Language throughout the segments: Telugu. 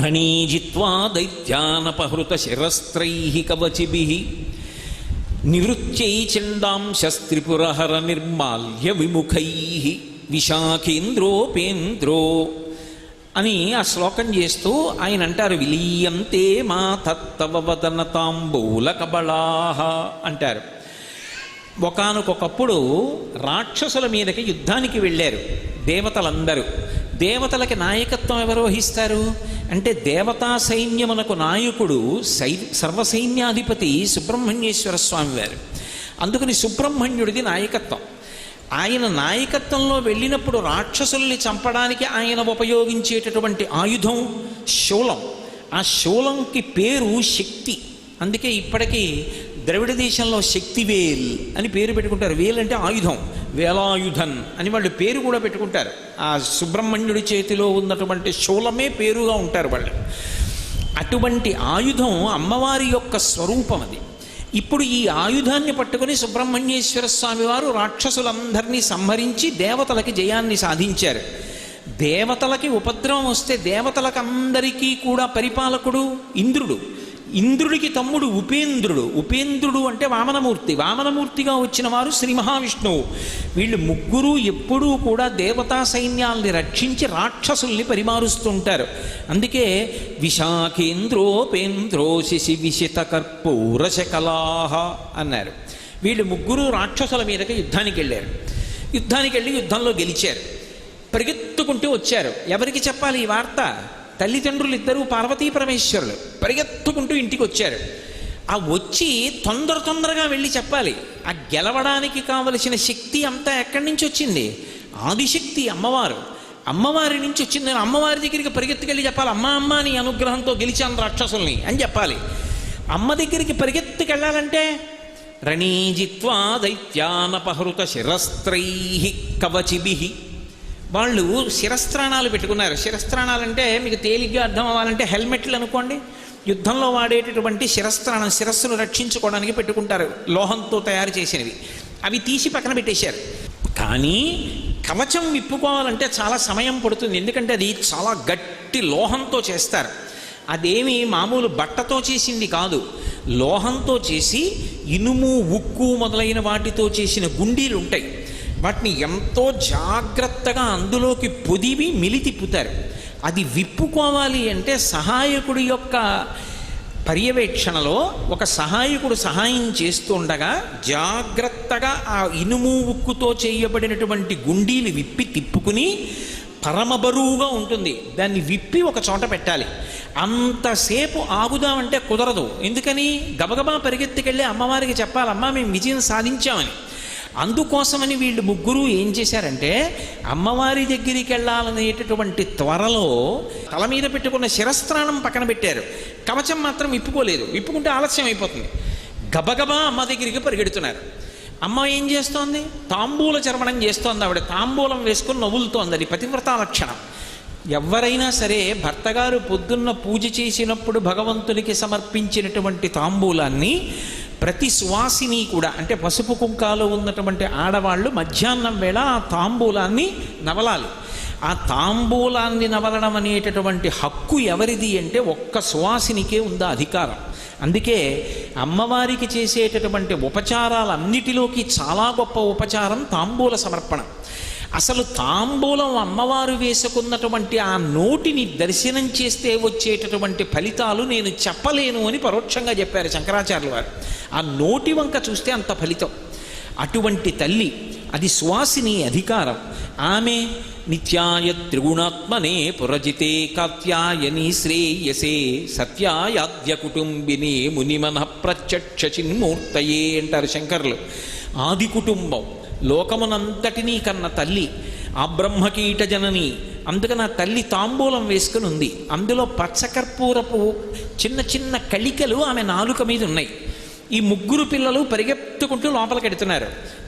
హణీజిత్వా దైత్యానపహృత శిరస్త్రైః కవచిభిః నివృత్యై చండాంశస్త్రిపురహర నిర్మాల్య విముఖైః విశాఖేంద్రోపేంద్రో అని ఆ శ్లోకం చేస్తూ ఆయన అంటారు, విలీయంతే మా తత్తవ వదన తాంబూల కబళాః అంటారు. ఒకానొకప్పుడు రాక్షసుల మీదకి యుద్ధానికి వెళ్ళారు దేవతలందరూ. దేవతలకి నాయకత్వం ఎవరు వహిస్తారు అంటే దేవతా సైన్యమునకు నాయకుడు సర్వసైన్యాధిపతి సుబ్రహ్మణ్యేశ్వర స్వామి వారు. అందుకని సుబ్రహ్మణ్యుడిది నాయకత్వం. ఆయన నాయకత్వంలో వెళ్ళినప్పుడు రాక్షసుల్ని చంపడానికి ఆయన ఉపయోగించేటటువంటి ఆయుధం శూలం. ఆ శూలంకి పేరు శక్తి. అందుకే ఇప్పటికీ ద్రవిడ దేశంలో శక్తివేల్ అని పేరు పెట్టుకుంటారు. వేల్ అంటే ఆయుధం, వేలాయుధన్ అని వాళ్ళు పేరు కూడా పెట్టుకుంటారు. ఆ సుబ్రహ్మణ్యుడి చేతిలో ఉన్నటువంటి శూలమే పేరుగా ఉంటారు వాళ్ళు. అటువంటి ఆయుధం అమ్మవారి యొక్క స్వరూపం అది. ఇప్పుడు ఈ ఆయుధాన్ని పట్టుకుని సుబ్రహ్మణ్యేశ్వర స్వామి వారు రాక్షసులందరినీ సంహరించి దేవతలకి జయాన్ని సాధించారు. దేవతలకి ఉపద్రవం వస్తే దేవతలకందరికీ కూడా పరిపాలకుడు ఇంద్రుడు. ఇంద్రుడికి తమ్ముడు ఉపేంద్రుడు. ఉపేంద్రుడు అంటే వామనమూర్తి. వామనమూర్తిగా వచ్చిన వారు శ్రీ మహావిష్ణువు. వీళ్ళు ముగ్గురు ఎప్పుడూ కూడా దేవతా సైన్యాల్ని రక్షించి రాక్షసుల్ని పరిమారుస్తుంటారు. అందుకే విశాఖేంద్రోపేంద్రో శశి విశిత కర్పూర శకలాహ అన్నారు. వీళ్ళు ముగ్గురు రాక్షసుల మీదకి యుద్ధానికి వెళ్ళారు. యుద్ధానికి వెళ్ళి యుద్ధంలో గెలిచారు. పరిగెత్తుకుంటూ వచ్చారు. ఎవరికి చెప్పాలి ఈ వార్త? తల్లిదండ్రులు ఇద్దరూ పార్వతీ పరమేశ్వరులు పరిగెత్తుకుంటూ ఇంటికి వచ్చారు. ఆ వచ్చి తొందరగా వెళ్ళి చెప్పాలి. ఆ గెలవడానికి కావలసిన శక్తి అంతా ఎక్కడి నుంచి వచ్చింది? ఆదిశక్తి అమ్మవారు. అమ్మవారి నుంచి వచ్చింది. నేను అమ్మవారి దగ్గరికి పరిగెత్తుకెళ్ళి చెప్పాలి, అమ్మ నీ అనుగ్రహంతో గెలిచాను రాక్షసుల్ని అని చెప్పాలి. అమ్మ దగ్గరికి పరిగెత్తుకెళ్ళాలంటే రణీజిత్వా దైత్యానపహృత శిరస్త్రైః కవచిభిః. వాళ్ళు శిరస్త్రాణాలు పెట్టుకున్నారు. శిరస్త్రాణాలంటే మీకు తేలిగ్గా అర్థం అవ్వాలంటే హెల్మెట్లు అనుకోండి. యుద్ధంలో వాడేటటువంటి శిరస్త్రాణం, శిరస్సును రక్షించుకోవడానికి పెట్టుకుంటారు, లోహంతో తయారు చేసినవి. అవి తీసి పక్కన పెట్టేశారు. కానీ కవచం విప్పుకోవాలంటే చాలా సమయం పడుతుంది. ఎందుకంటే అది చాలా గట్టి లోహంతో చేస్తారు. అదేమి మామూలు బట్టతో చేసింది కాదు. లోహంతో చేసి ఇనుము, ఉక్కు మొదలైన వాటితో చేసిన గుండీలు ఉంటాయి. వాటిని ఎంతో జాగ్రత్తగా అందులోకి పొదివి మిలి తిప్పుతారు. అది విప్పుకోవాలి అంటే సహాయకుడి యొక్క పర్యవేక్షణలో ఒక సహాయకుడు సహాయం చేస్తూ ఉండగా జాగ్రత్తగా ఆ ఇనుము, ఉక్కుతో చేయబడినటువంటి గుండీలు విప్పి తిప్పుకుని పరమ బరువుగా ఉంటుంది. దాన్ని విప్పి ఒక చోట పెట్టాలి. అంతసేపు ఆగుదామంటే కుదరదు. ఎందుకని? గబగబా పరిగెత్తుకెళ్ళి అమ్మవారికి చెప్పాలి, అమ్మ మేము విజయం సాధించామని. అందుకోసమని వీళ్ళు ముగ్గురు ఏం చేశారంటే అమ్మవారి దగ్గరికి వెళ్ళాలనేటటువంటి త్వరలో తల మీద పెట్టుకున్న శిరస్త్రాణం పక్కన పెట్టారు. కవచం మాత్రం విప్పుకోలేదు. విప్పుకుంటే ఆలస్యం అయిపోతుంది. గబగబా అమ్మ దగ్గరికి పరిగెడుతున్నారు. అమ్మ ఏం చేస్తోంది? తాంబూల చర్వణం చేస్తోంది. ఆవిడ తాంబూలం వేసుకుని నవ్వులుతోంది. అది పతివ్రతా లక్షణం. ఎవరైనా సరే భర్తగారు పొద్దున్న పూజ చేసినప్పుడు భగవంతునికి సమర్పించినటువంటి తాంబూలాన్ని ప్రతి సువాసిని కూడా, అంటే పసుపు కుంకాలు ఉన్నటువంటి ఆడవాళ్ళు మధ్యాహ్నం వేళ ఆ తాంబూలాన్ని నవలాలి. ఆ తాంబూలాన్ని నవలడం అనేటటువంటి హక్కు ఎవరిది అంటే ఒక్క సువాసినికే ఉందా అధికారం. అందుకే అమ్మవారికి చేసేటటువంటి ఉపచారాలన్నిటిలోకి చాలా గొప్ప ఉపచారం తాంబూల సమర్పణ. అసలు తాంబూలం అమ్మవారు వేసుకున్నటువంటి ఆ నోటిని దర్శనం చేస్తే వచ్చేటటువంటి ఫలితాలు నేను చెప్పలేను అని పరోక్షంగా చెప్పారు శంకరాచార్యుల వారు. ఆ నోటి వంక చూస్తే అంత ఫలితం. అటువంటి తల్లి, అది సువాసిని అధికారం. ఆమె నిత్యాయ త్రిగుణాత్మనే పురజితే కాత్యాయని శ్రేయసే సత్యాయాద్య కుటుంబిని మునిమన ప్రత్యక్ష చిన్మూర్తయే అంటారు శంకరులు. ఆది కుటుంబం, లోకమునంతటినీ కన్న తల్లి, ఆ బ్రహ్మకీట జనని. అందుకని ఆ తల్లి తాంబూలం వేసుకుని ఉంది. అందులో పచ్చకర్పూరపు చిన్న చిన్న కళికలు ఆమె నాలుక మీద ఉన్నాయి. ఈ ముగ్గురు పిల్లలు పరిగెత్తుకుంటూ లోపలికి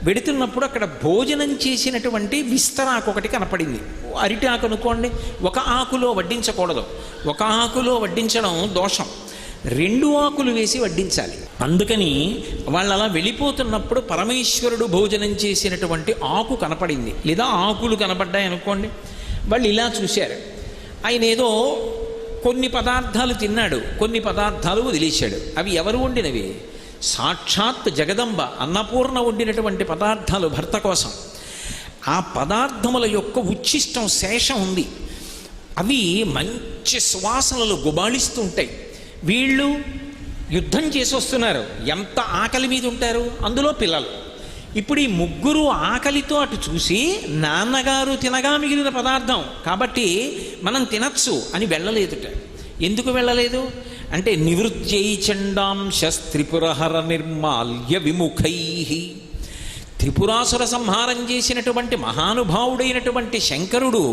వెడుతున్నప్పుడు అక్కడ భోజనం చేసినటువంటి విస్తరాకు ఒకటి కనపడింది. అరిటి ఆకు అనుకోండి, ఒక ఆకులో వడ్డించకూడదు. ఒక ఆకులో వడ్డించడం దోషం. 2 ఆకులు వేసి వడ్డించాలి. అందుకని వాళ్ళు అలా వెళ్ళిపోతున్నప్పుడు పరమేశ్వరుడు భోజనం చేసినటువంటి ఆకు కనపడింది, లేదా ఆకులు కనపడ్డాయి అనుకోండి. వాళ్ళు ఇలా చూశారు. ఆయన ఏదో కొన్ని పదార్థాలు తిన్నాడు, కొన్ని పదార్థాలు వదిలేశాడు. అవి ఎవరు వండినవి? సాక్షాత్ జగదంబ అన్నపూర్ణ వండినటువంటి పదార్థాలు భర్త కోసం. ఆ పదార్థముల యొక్క ఉచ్ఛిష్టం శేషం ఉంది. అవి మంచి సువాసనలు గుబాళిస్తూ ఉంటాయి. వీళ్ళు యుద్ధం చేసి వస్తున్నారు, ఎంత ఆకలి మీద ఉంటారు, అందులో పిల్లలు. ఇప్పుడు ఈ ముగ్గురు ఆకలితో అటు చూసి నాన్నగారు తినగా మిగిలిన పదార్థం కాబట్టి మనం తినచ్చు అని వెళ్ళలేదుట. ఎందుకు వెళ్ళలేదు అంటే నివృత్యై చండాంశ త్రిపురహర నిర్మాల్య విముఖై. త్రిపురాసుర సంహారం చేసినటువంటి మహానుభావుడైనటువంటి శంకరుడు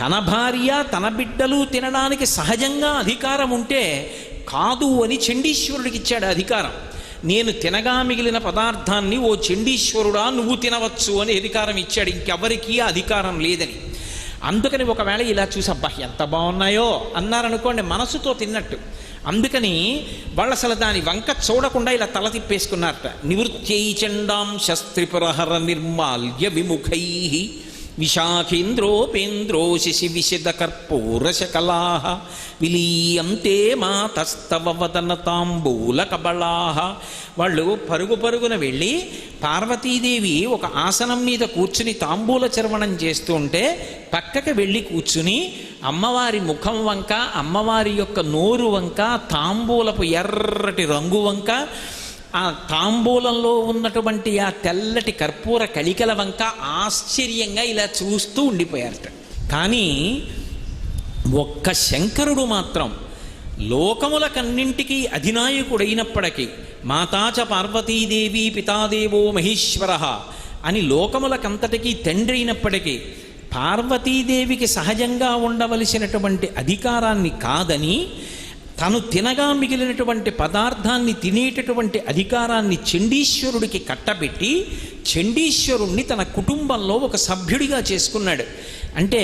తన భార్య తన బిడ్డలు తినడానికి సహజంగా అధికారం ఉంటే కాదు అని చండీశ్వరుడికి ఇచ్చాడు అధికారం. నేను తినగా మిగిలిన పదార్థాన్ని ఓ చండీశ్వరుడా నువ్వు తినవచ్చు అని అధికారం ఇచ్చాడు, ఇంకెవరికీ అధికారం లేదని. అందుకని ఒకవేళ ఇలా చూసి అబ్బా ఎంత బాగున్నాయో అన్నారనుకోండి, మనసుతో తిన్నట్టు. అందుకని వాళ్ళు అసలు దాని వంక చూడకుండా ఇలా తల తిప్పేసుకున్నారట. నివృత్యై చండాంశ త్రిపురహర నిర్మాల్య విముఖై విశాఖేంద్రోపేంద్రో శశి విశద కర్పూరశకలా విలీయంతే మాతస్తవ వదన తాంబూల కబళా. వాళ్ళు పరుగు పరుగున వెళ్ళి పార్వతీదేవి ఒక ఆసనం మీద కూర్చుని తాంబూల చర్వణం చేస్తూ ఉంటే పక్కకి వెళ్ళి కూర్చుని అమ్మవారి ముఖం వంక, అమ్మవారి యొక్క నోరు వంక, తాంబూలపు ఎర్రటి రంగు వంక, ఆ తాంబూలంలో ఉన్నటువంటి ఆ తెల్లటి కర్పూర కళికల వంక ఆశ్చర్యంగా ఇలా చూస్తూ ఉండిపోయారట. కానీ ఒక్క శంకరుడు మాత్రం లోకములకన్నింటికీ అధినాయకుడైనప్పటికీ మాతాచ పార్వతీదేవి పితాదేవో మహేశ్వర అని లోకములకంతటికీ తండ్రి అయినప్పటికీ పార్వతీదేవికి సహజంగా ఉండవలసినటువంటి అధికారాన్ని కాదని తను తినగా మిగిలినటువంటి పదార్థాన్ని తినేటటువంటి అధికారాన్ని చండీశ్వరుడికి కట్టబెట్టి చండీశ్వరుణ్ణి తన కుటుంబంలో ఒక సభ్యుడిగా చేసుకున్నాడు. అంటే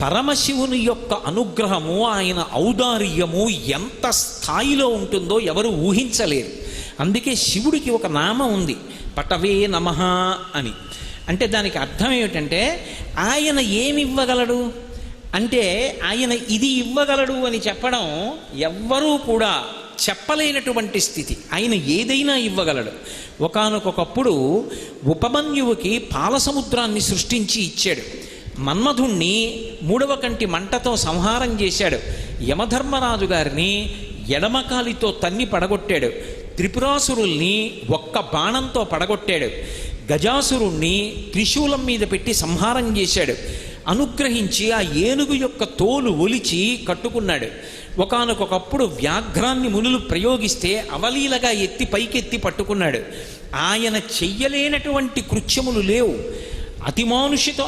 పరమశివుని యొక్క అనుగ్రహము, ఆయన ఔదార్యము ఎంత స్థాయిలో ఉంటుందో ఎవరు ఊహించలేరు. అందుకే శివుడికి ఒక నామం ఉంది, పటవే నమః అని. అంటే దానికి అర్థం ఏమిటంటే ఆయన ఏమివ్వగలడు అంటే ఆయన ఇది ఇవ్వగలడు అని చెప్పడం ఎవ్వరూ కూడా చెప్పలేనటువంటి స్థితి. ఆయన ఏదైనా ఇవ్వగలడు. ఒకానొకప్పుడు ఉపమన్యువుకి పాలసముద్రాన్ని సృష్టించి ఇచ్చాడు. మన్మధుణ్ణి 3వ కంటి మంటతో సంహారం చేశాడు. యమధర్మరాజు గారిని ఎడమకాలితో తన్ని పడగొట్టాడు. త్రిపురాసురుల్ని ఒక్క బాణంతో పడగొట్టాడు. గజాసురుణ్ణి త్రిశూలం మీద పెట్టి సంహారం చేశాడు. అనుగ్రహించి ఆ ఏనుగు యొక్క తోలు ఒలిచి కట్టుకున్నాడు. ఒకానొకప్పుడు వ్యాఘ్రాన్ని మునులు ప్రయోగిస్తే అవలీలగా ఎత్తి పైకెత్తి పట్టుకున్నాడు. ఆయన చెయ్యలేనటువంటి కృత్యములు లేవు, అతిమానుషిత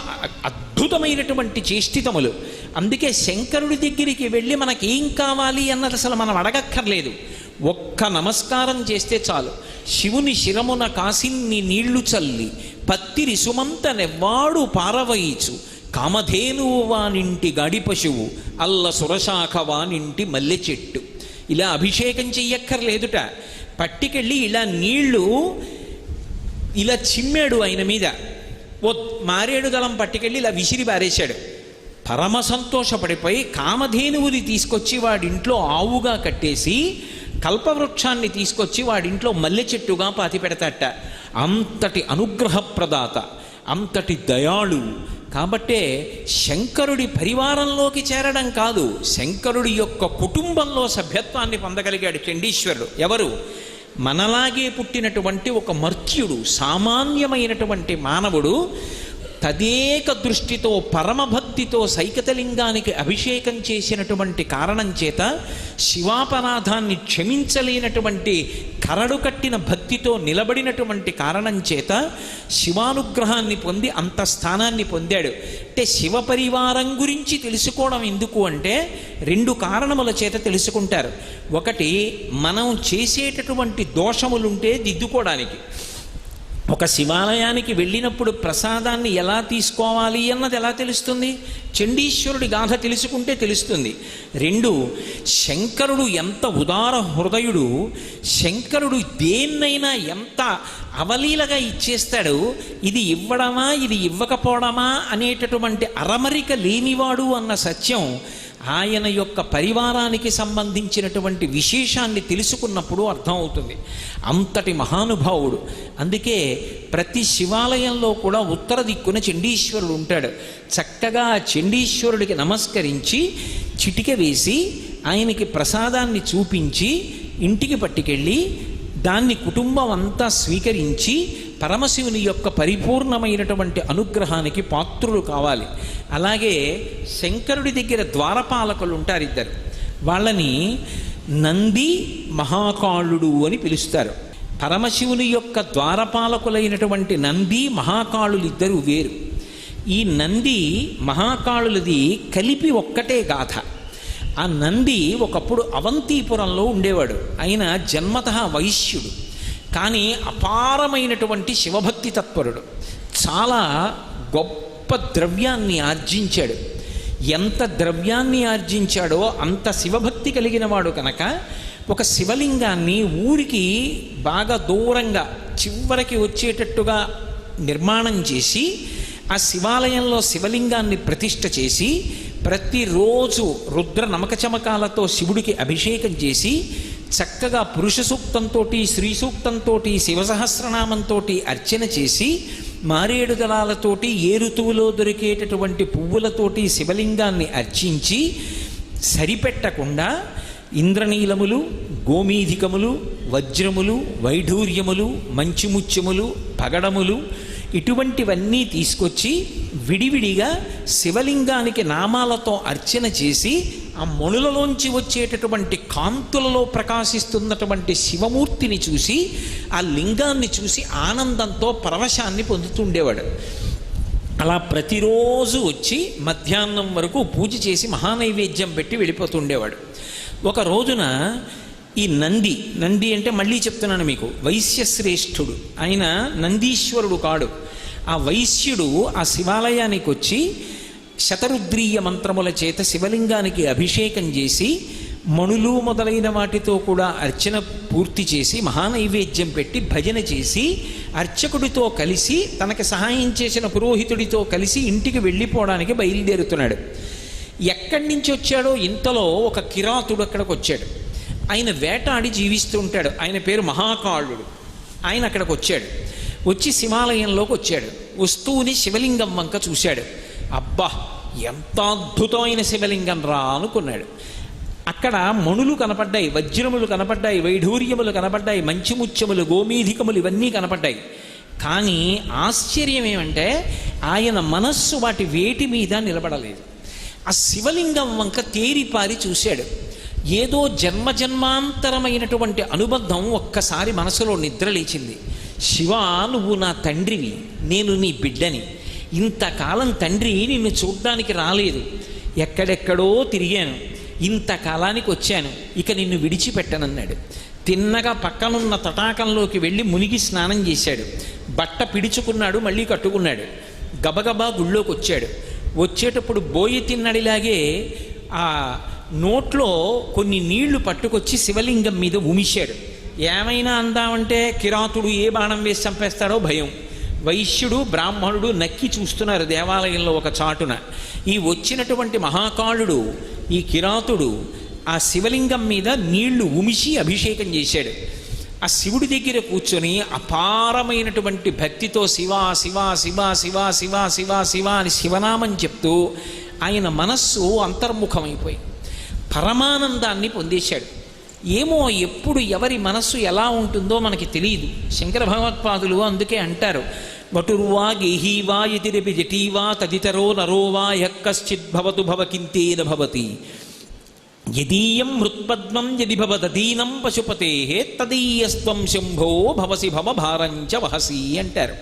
అద్భుతమైనటువంటి చేష్టితములు. అందుకే శంకరుడి దగ్గరికి వెళ్ళి మనకేం కావాలి అన్నది అసలు మనం అడగక్కర్లేదు. ఒక్క నమస్కారం చేస్తే చాలు. శివుని శిరమున కాసిన్ని నీళ్లు చల్లి పత్తిరి సుమంత నెవ్వాడు పారవయిచు కామధేనువు వానింటి గాడి పశువు అల్ల సురశాఖ వానింటి మల్లె చెట్టు. ఇలా అభిషేకం చెయ్యక్కర్లేదుట. పట్టికెళ్ళి ఇలా నీళ్లు ఇలా చిమ్మాడు ఆయన మీద. ఓ మారేడు దళం పట్టుకెళ్ళి ఇలా విసిరి పారేశాడు. పరమ సంతోషపడిపోయి కామధేనువుని తీసుకొచ్చి వాడింట్లో ఆవుగా కట్టేసి కల్పవృక్షాన్ని తీసుకొచ్చి వాడింట్లో మల్లె చెట్టుగా పాతి పెడతాట. అంతటి అనుగ్రహప్రదాత, అంతటి దయాళు. కాబట్టే శంకరుడి పరివారంలోకి చేరడం కాదు, శంకరుడి యొక్క కుటుంబంలో సభ్యత్వాన్ని పొందగలిగాడు చండీశ్వరుడు. ఎవరు? మనలాగే పుట్టినటువంటి ఒక మర్త్యుడు, సామాన్యమైనటువంటి మానవుడు తదేక దృష్టితో పరమభక్తితో సైకతలింగానికి అభిషేకం చేసినటువంటి కారణం చేత శివాపరాధాన్ని క్షమించలేనటువంటి కరడు కట్టిన భక్తితో నిలబడినటువంటి కారణం చేత శివానుగ్రహాన్ని పొంది అంత స్థానాన్ని పొందాడు. అంటే శివ పరివారం గురించి తెలుసుకోవడం ఎందుకు అంటే 2 కారణముల చేత తెలుసుకుంటారు. ఒకటి, మనం చేసేటటువంటి దోషములుంటే దిద్దుకోవడానికి. ఒక శివాలయానికి వెళ్ళినప్పుడు ప్రసాదాన్ని ఎలా తీసుకోవాలి అన్నది ఎలా తెలుస్తుంది? చండీశ్వరుడి గాథ తెలుసుకుంటే తెలుస్తుంది. 2, శంకరుడు ఎంత ఉదార హృదయుడు, శంకరుడు దేన్నైనా ఎంత అవలీలగా ఇచ్చేస్తాడు. ఇది ఇవ్వడమా ఇది ఇవ్వకపోవడమా అనేటటువంటి అరమరిక లేనివాడు అన్న సత్యం ఆయన యొక్క పరివారానికి సంబంధించినటువంటి విశేషాన్ని తెలుసుకున్నప్పుడు అర్థమవుతుంది. అంతటి మహానుభావుడు. అందుకే ప్రతి శివాలయంలో కూడా ఉత్తర దిక్కున చండీశ్వరుడు ఉంటాడు. చక్కగా చండీశ్వరుడికి నమస్కరించి చిటిక వేసి ఆయనకి ప్రసాదాన్ని చూపించి ఇంటికి పట్టుకెళ్ళి దాన్ని కుటుంబం అంతా స్వీకరించి పరమశివుని యొక్క పరిపూర్ణమైనటువంటి అనుగ్రహానికి పాత్రులు కావాలి. అలాగే శంకరుడి దగ్గర ద్వారపాలకులు ఉంటారు ఇద్దరు. వాళ్ళని నంది మహాకాళుడు అని పిలుస్తారు. పరమశివుని యొక్క ద్వారపాలకులైనటువంటి నంది మహాకాళులు ఇద్దరు వేరు. ఈ నంది మహాకాళులది కలిపి ఒక్కటే గాథ. ఆ నంది ఒకప్పుడు అవంతిపురంలో ఉండేవాడు. ఆయన జన్మతః వైశ్యుడు, కానీ అపారమైనటువంటి శివభక్తి తత్పరుడు. చాలా గొప్ప ద్రవ్యాన్ని ఆర్జించాడు. ఎంత ద్రవ్యాన్ని ఆర్జించాడో అంత శివభక్తి కలిగిన వాడు కనుక ఒక శివలింగాన్ని ఊరికి బాగా దూరంగా చివరికి వచ్చేటట్టుగా నిర్మాణం చేసి ఆ శివాలయంలో శివలింగాన్ని ప్రతిష్ఠ చేసి ప్రతిరోజు రుద్ర నమకచమకాలతో శివుడికి అభిషేకం చేసి చక్కగా పురుష సూక్తంతో శ్రీ సూక్తంతో శివసహస్రనామంతో అర్చన చేసి మారేడు దళాలతోటి ఏ ఋతువులో దొరికేటటువంటి పువ్వులతోటి శివలింగాన్ని అర్చించి సరిపెట్టకుండా ఇంద్రనీలములు, గోమీధికములు, వజ్రములు, వైఢూర్యములు, మంచిముత్యములు, పగడములు ఇటువంటివన్నీ తీసుకొచ్చి విడివిడిగా శివలింగానికి నామాలతో అర్చన చేసి ఆ మణులలోంచి వచ్చేటటువంటి కాంతులలో ప్రకాశిస్తున్నటువంటి శివమూర్తిని చూసి ఆ లింగాన్ని చూసి ఆనందంతో పరవశాన్ని పొందుతుండేవాడు. అలా ప్రతిరోజు వచ్చి మధ్యాహ్నం వరకు పూజ చేసి మహానైవేద్యం పెట్టి వెళ్ళిపోతుండేవాడు. ఒక రోజున ఈ నంది అంటే మళ్ళీ చెప్తున్నాను మీకు, వైశ్యశ్రేష్ఠుడు. ఆయన నందీశ్వరుడు కాడు. ఆ వైశ్యుడు ఆ శివాలయానికి వచ్చి శతరుద్రీయ మంత్రముల చేత శివలింగానికి అభిషేకం చేసి మణులు మొదలైన వాటితో కూడా అర్చన పూర్తి చేసి మహానైవేద్యం పెట్టి భజన చేసి అర్చకుడితో కలిసి తనకి సహాయం చేసిన పురోహితుడితో కలిసి ఇంటికి వెళ్ళిపోవడానికి బయలుదేరుతున్నాడు. ఎక్కడి నుంచి వచ్చాడో ఇంతలో ఒక కిరాతుడు అక్కడికి వచ్చాడు. ఆయన వేటాడి జీవిస్తూ ఉంటాడు. ఆయన పేరు మహాకాళుడు. ఆయన అక్కడికి వచ్చాడు. వచ్చి శివాలయంలోకి వచ్చాడు. వస్తువుని శివలింగం వంక చూశాడు. అబ్బా, ఎంత అద్భుతమైన శివలింగం రా అనుకున్నాడు. అక్కడ మణులు కనపడ్డాయి, వజ్రములు కనపడ్డాయి, వైఢూర్యములు కనపడ్డాయి, మంచిముత్యములు, గోమీధికములు ఇవన్నీ కనపడ్డాయి. కానీ ఆశ్చర్యం ఏమంటే ఆయన మనస్సు వాటి వేటి మీద నిలబడలేదు. ఆ శివలింగం వంక తేరిపారి చూశాడు. ఏదో జన్మజన్మాంతరమైనటువంటి అనుబంధం ఒక్కసారి మనసులో నిద్రలేచింది. శివ, నువ్వు నా తండ్రివి, నేను నీ బిడ్డని. ఇంతకాలం తండ్రి నిన్ను చూడ్డానికి రాలేదు, ఎక్కడెక్కడో తిరిగాను, ఇంతకాలానికి వచ్చాను, ఇక నిన్ను విడిచిపెట్టనన్నాడు. తిన్నగా పక్కనున్న తటాకంలోకి వెళ్ళి మునిగి స్నానం చేశాడు. బట్ట పిడుచుకున్నాడు, మళ్ళీ కట్టుకున్నాడు. గబగబా గుళ్ళోకి వచ్చాడు. వచ్చేటప్పుడు బోయి తిన్నడిలాగే ఆ నోట్లో కొన్ని నీళ్లు పట్టుకొచ్చి శివలింగం మీద ఉమిశాడు. ఏమైనా అందామంటే కిరాతుడు ఏ బాణం వేసి చంపేస్తాడో భయం. వైశ్యుడు బ్రాహ్మణుడు నక్కి చూస్తున్నారు దేవాలయంలో ఒక చాటున. ఈ వచ్చినటువంటి మహాకాళుడు, ఈ కిరాతుడు ఆ శివలింగం మీద నీళ్లు ఉమిసి అభిషేకం చేశాడు. ఆ శివుడి దగ్గర కూర్చొని అపారమైనటువంటి భక్తితో శివ శివ శివ శివ శివ శివ శివ అని శివనామం చెప్తూ ఆయన మనస్సు అంతర్ముఖమైపోయి పరమానందాన్ని పొందేశాడు. ఏమో ఎప్పుడు ఎవరి మనస్సు ఎలా ఉంటుందో మనకి తెలియదు. శంకర భగవత్పాదులు అందుకే అంటారు, వటుర్వా గేహీవా యతిరపి జటీవా తదితరో నరోవా యక్కశ్చిద్భవతు భవకింతేన భవతి యదీయం మృత్పద్మం యది భవదీనం పశుపతే తదీయస్త్వం శంభో భవసి భవభారంచ వహసి అంటారు.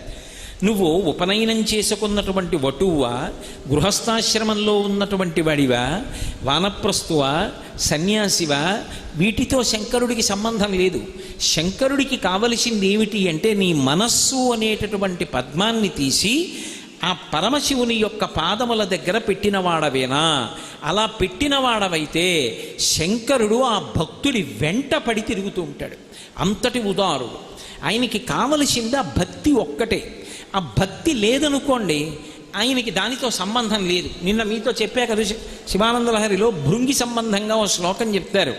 నువ్వు ఉపనయనం చేసుకున్నటువంటి వటువా, గృహస్థాశ్రమంలో ఉన్నటువంటి వాడివా, వానప్రస్థువా, సన్యాసివా, వీటితో శంకరుడికి సంబంధం లేదు. శంకరుడికి కావలసింది ఏమిటి అంటే నీ మనస్సు అనేటటువంటి పద్మాన్ని తీసి ఆ పరమశివుని యొక్క పాదముల దగ్గర పెట్టినవాడవేనా? అలా పెట్టినవాడవైతే శంకరుడు ఆ భక్తుడి వెంట పడి తిరుగుతూ ఉంటాడు. అంతటి ఉదారుడు. ఆయనకి కావలసింది ఆ భక్తి ఒక్కటే. ఆ భక్తి లేదనుకోండి, ఆయనకి దానితో సంబంధం లేదు. నిన్న మీతో చెప్పా కదా, శివానంద లహరిలో భృంగి సంబంధంగా ఓ శ్లోకం చెప్తారు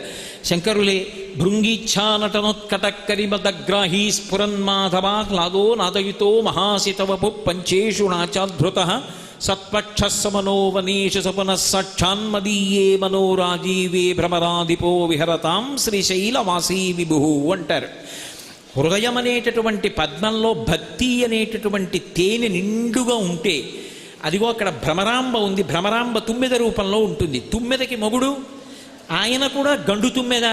శంకరులే. భృంగీచ్ఛానటనోత్కటక్కరిమదగ్రాహీ స్ఫురన్మాధవాహ్లాదో నాదయుతో మహాసితవపు పంచేషు నాచాధృత సత్పక్షమనోవనేష సపున సాక్షాన్మదీయే మనోరాజీవే భ్రమరాధిపో విహరతాం శ్రీశైలవాసీ విభు అంటారు. హృదయం అనేటటువంటి పద్మంలో భక్తి అనేటటువంటి తేనె నిండుగా ఉంటే, అదిగో అక్కడ భ్రమరాంబ ఉంది, భ్రమరాంబ తుమ్మెద రూపంలో ఉంటుంది. తుమ్మెదకి మొగుడు ఆయన కూడా గండు తుమ్మెద,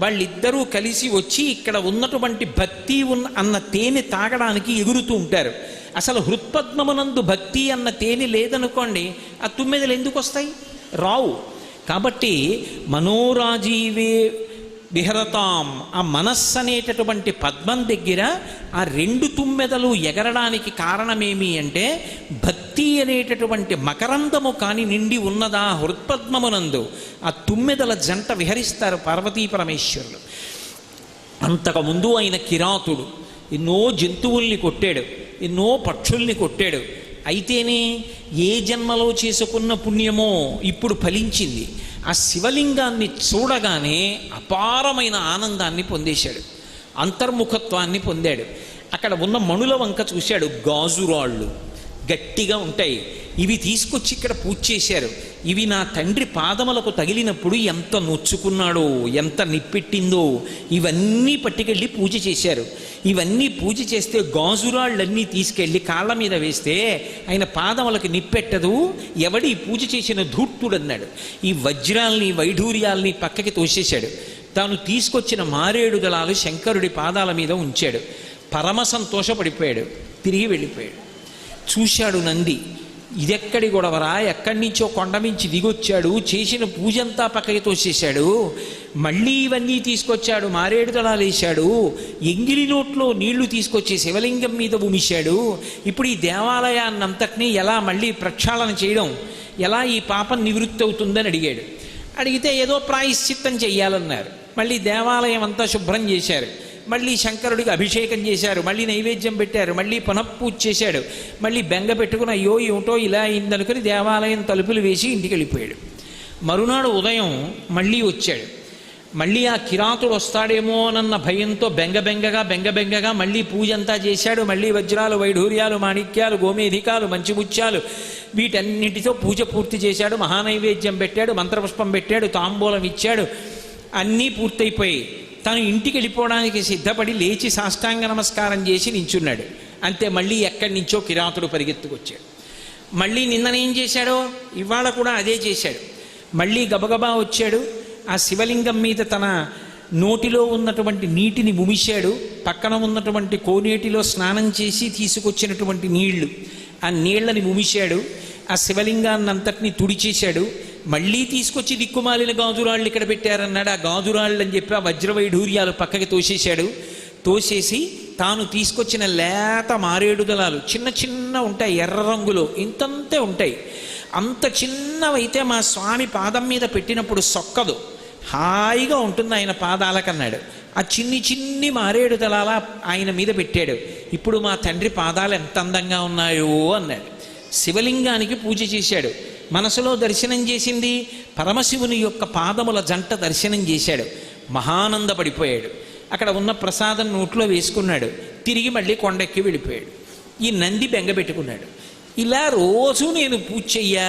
వాళ్ళిద్దరూ కలిసి వచ్చి ఇక్కడ ఉన్నటువంటి భక్తి అన్న తేనె తాగడానికి ఎగురుతూ ఉంటారు. అసలు హృత్పద్మమునందు భక్తి అన్న తేనె లేదనుకోండి, ఆ తుమ్మెదలు ఎందుకు వస్తాయి? రావు. కాబట్టి మనోరాజీవే విహరతాం, ఆ మనస్సు అనేటటువంటి పద్మం దగ్గర ఆ రెండు తుమ్మెదలు ఎగరడానికి కారణమేమి అంటే, భక్తి అనేటటువంటి మకరందము కాని నిండి ఉన్నదా హృత్పద్మమునందు, ఆ తుమ్మెదల జంట విహరిస్తారు పార్వతీ పరమేశ్వరులు. అంతకుముందు ఆయన కిరాతుడు, ఎన్నో జంతువుల్ని కొట్టాడు, ఎన్నో పక్షుల్ని కొట్టాడు. అయితేనే ఏ జన్మలో చేసుకున్న పుణ్యమో ఇప్పుడు ఫలించింది. ఆ శివలింగాన్ని చూడగానే అపారమైన ఆనందాన్ని పొందేశాడు, అంతర్ముఖత్వాన్ని పొందాడు. అక్కడ ఉన్న మణుల వంక చూశాడు, గాజురాళ్ళు గట్టిగా ఉంటాయి, ఇవి తీసుకొచ్చి ఇక్కడ పూజ చేశారు. ఇవి నా తండ్రి పాదములకు తగిలినప్పుడు ఎంత నొచ్చుకున్నాడో, ఎంత నిప్పెట్టిందో, ఇవన్నీ పట్టుకెళ్ళి పూజ చేశారు. ఇవన్నీ పూజ చేస్తే గాజురాళ్ళన్నీ తీసుకెళ్ళి కాళ్ళ మీద వేస్తే ఆయన పాదములకు నిప్పెట్టదు, ఎవడి పూజ చేసిన ధూర్తుడన్నాడు. ఈ వజ్రాల్ని వైఢూర్యాల్ని పక్కకి తోసేశాడు. తాను తీసుకొచ్చిన మారేడు దళాలు శంకరుడి పాదాల మీద ఉంచాడు. పరమ సంతోషపడిపోయాడు, తిరిగి వెళ్ళిపోయాడు. చూశాడు నంది, ఇదెక్కడి గొడవరా, ఎక్కడి నుంచో కొండమించి దిగొచ్చాడు, చేసిన పూజంతా పక్కకి తోసేశాడు, మళ్ళీ ఇవన్నీ తీసుకొచ్చాడు, మారేడు దళాలు వేశాడు, ఎంగిలి నోట్లో నీళ్లు తీసుకొచ్చి శివలింగం మీద ఉమిశాడు. ఇప్పుడు ఈ దేవాలయాన్నంతటినీ ఎలా మళ్ళీ ప్రక్షాళన చేయడం, ఎలా ఈ పాపం నివృత్తి అవుతుందని అడిగాడు. అడిగితే ఏదో ప్రాయశ్చిత్తం చెయ్యాలన్నారు. మళ్ళీ దేవాలయం అంతా శుభ్రం చేశారు, మళ్ళీ శంకరుడికి అభిషేకం చేశారు, మళ్ళీ నైవేద్యం పెట్టారు, మళ్ళీ పునఃపూజ చేశాడు. మళ్ళీ బెంగ పెట్టుకుని అయ్యో ఏమిటో ఇలా అయిందనుకుని దేవాలయం తలుపులు వేసి ఇంటికి వెళ్ళిపోయాడు. మరునాడు ఉదయం మళ్ళీ వచ్చాడు. మళ్ళీ ఆ కిరాతుడు వస్తాడేమోనన్న భయంతో బెంగబెంగగా మళ్ళీ పూజ అంతా చేశాడు. మళ్ళీ వజ్రాలు వైఢూర్యాలు మాణిక్యాలు గోమేధికాలు మంచిముత్యాలు వీటన్నిటితో పూజ పూర్తి చేశాడు. మహానైవేద్యం పెట్టాడు, మంత్రపుష్పం పెట్టాడు, తాంబూలం ఇచ్చాడు. అన్నీ పూర్తయిపోయి తను ఇంటికి వెళ్ళిపోవడానికి సిద్ధపడి లేచి సాష్టాంగ నమస్కారం చేసి నించున్నాడు. అంతే, మళ్ళీ ఎక్కడి నుంచో కిరాతుడు పరిగెత్తుకొచ్చాడు. మళ్ళీ నిన్ననేం చేశాడో ఇవాళ కూడా అదే చేశాడు. మళ్ళీ గబగబా వచ్చాడు, ఆ శివలింగం మీద తన నోటిలో ఉన్నటువంటి నీటిని ముమిశాడు. పక్కన ఉన్నటువంటి కోనేటిలో స్నానం చేసి తీసుకొచ్చినటువంటి నీళ్లు, ఆ నీళ్లని ముమిశాడు. ఆ శివలింగాన్నంతటినీ తుడిచేశాడు. మళ్ళీ తీసుకొచ్చి దిక్కుమాలిన గాజురాళ్ళు ఇక్కడ పెట్టారన్నాడు. ఆ గాజురాళ్ళు అని చెప్పి ఆ వజ్రవైఢూర్యాలు పక్కకి తోసేశాడు. తోసేసి తాను తీసుకొచ్చిన లేత మారేడు దళాలు చిన్న చిన్న ఉంటాయి, ఎర్ర రంగులో ఇంతంతే ఉంటాయి. అంత చిన్నవైతే మా స్వామి పాదం మీద పెట్టినప్పుడు సొక్కదు, హాయిగా ఉంటుంది ఆయన పాదాలకన్నాడు. ఆ చిన్ని మారేడు దళాల ఆయన మీద పెట్టాడు. ఇప్పుడు మా తండ్రి పాదాలు ఎంత అందంగా ఉన్నాయో అన్నాడు. శివలింగానికి పూజ చేశాడు. మనసులో దర్శనం చేసింది పరమశివుని యొక్క పాదముల జంట దర్శనం చేశాడు. మహానందపడిపోయాడు. అక్కడ ఉన్న ప్రసాదం నోట్లో వేసుకున్నాడు. తిరిగి మళ్ళీ కొండెక్కి వెళ్ళిపోయాడు. ఈ నంది బెంగ పెట్టుకున్నాడు. ఇలా రోజు నేను పూజ చెయ్యా,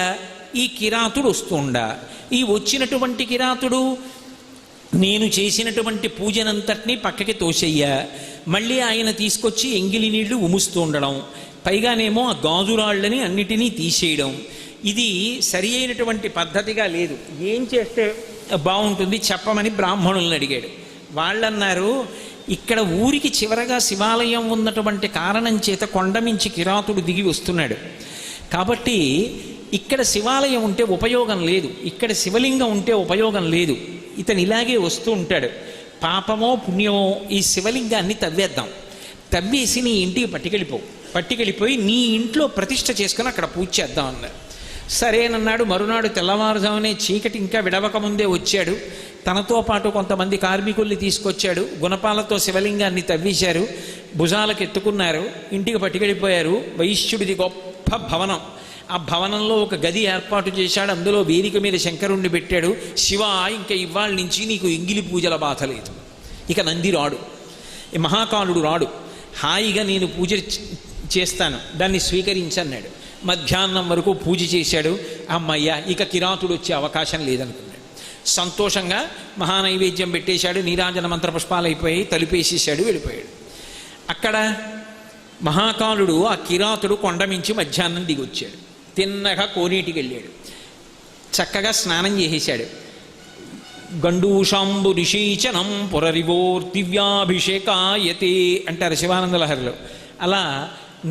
ఈ కిరాతుడు వస్తుండా, ఈ వచ్చినటువంటి కిరాతుడు నేను చేసినటువంటి పూజనంతటినీ పక్కకి తోసెయ్యా, మళ్ళీ ఆయన తీసుకొచ్చి ఎంగిలి నీళ్లు ఉముస్తూ ఉండడం, పైగానేమో ఆ గాజురాళ్ళని అన్నిటినీ తీసేయడం, ఇది సరి అయినటువంటి పద్ధతిగా లేదు. ఏం చేస్తే బాగుంటుంది చెప్పమని బ్రాహ్మణుల్ని అడిగాడు. వాళ్ళన్నారు, ఇక్కడ ఊరికి చివరగా శివాలయం ఉన్నటువంటి కారణం చేత కొండమించి కిరాతుడు దిగి వస్తున్నాడు కాబట్టి ఇక్కడ శివాలయం ఉంటే ఉపయోగం లేదు, ఇక్కడ శివలింగం ఉంటే ఉపయోగం లేదు. ఇతను ఇలాగే వస్తూ ఉంటాడు. పాపమో పుణ్యమో ఈ శివలింగాన్ని తవ్వేద్దాం, తవ్వేసి నీ ఇంటికి పట్టుకెళ్ళిపోయి నీ ఇంట్లో ప్రతిష్ఠ చేసుకుని అక్కడ పూజ చేద్దాం అన్నారు. సరేనన్నాడు. మరునాడు తెల్లవారుజామునే చీకటి ఇంకా విడవకముందే వచ్చాడు. తనతో పాటు కొంతమంది కార్మికుల్ని తీసుకొచ్చాడు. గుణపాలతో శివలింగాన్ని తవ్వేశారు, భుజాలకు ఎత్తుకున్నారు, ఇంటికి పట్టుకెళ్ళిపోయారు. వైశ్యుడిది గొప్ప భవనం, ఆ భవనంలో ఒక గది ఏర్పాటు చేశాడు. అందులో వేదిక మీద శంకరుణ్ణి పెట్టాడు. శివ, ఇంకా ఇవాళ నుంచి నీకు ఎంగిలి పూజల బాధ లేదు. ఇక నంది రాడు, మహాకాలుడు రాడు, హాయిగా నేను పూజ చేస్తాను, దాన్ని స్వీకరించన్నాడు. మధ్యాహ్నం వరకు పూజ చేశాడు. అమ్మయ్య, ఇక కిరాతుడు వచ్చే అవకాశం లేదనుకున్నాడు. సంతోషంగా మహానైవేద్యం పెట్టేశాడు. నీరాజన మంత్రపుష్పాలు అయిపోయి తలుపేసేసాడు, వెళ్ళిపోయాడు. అక్కడ మహాకాలుడు ఆ కిరాతుడు కొండమించి మధ్యాహ్నం దిగొచ్చాడు. తిన్నగా కోనేటికి వెళ్ళాడు. చక్కగా స్నానం చేసేశాడు. గండూషాంబు రిషీచనం పురరివోర్దివ్యాభిషేకాయతే అంటారు శివానంద లహరిలో. అలా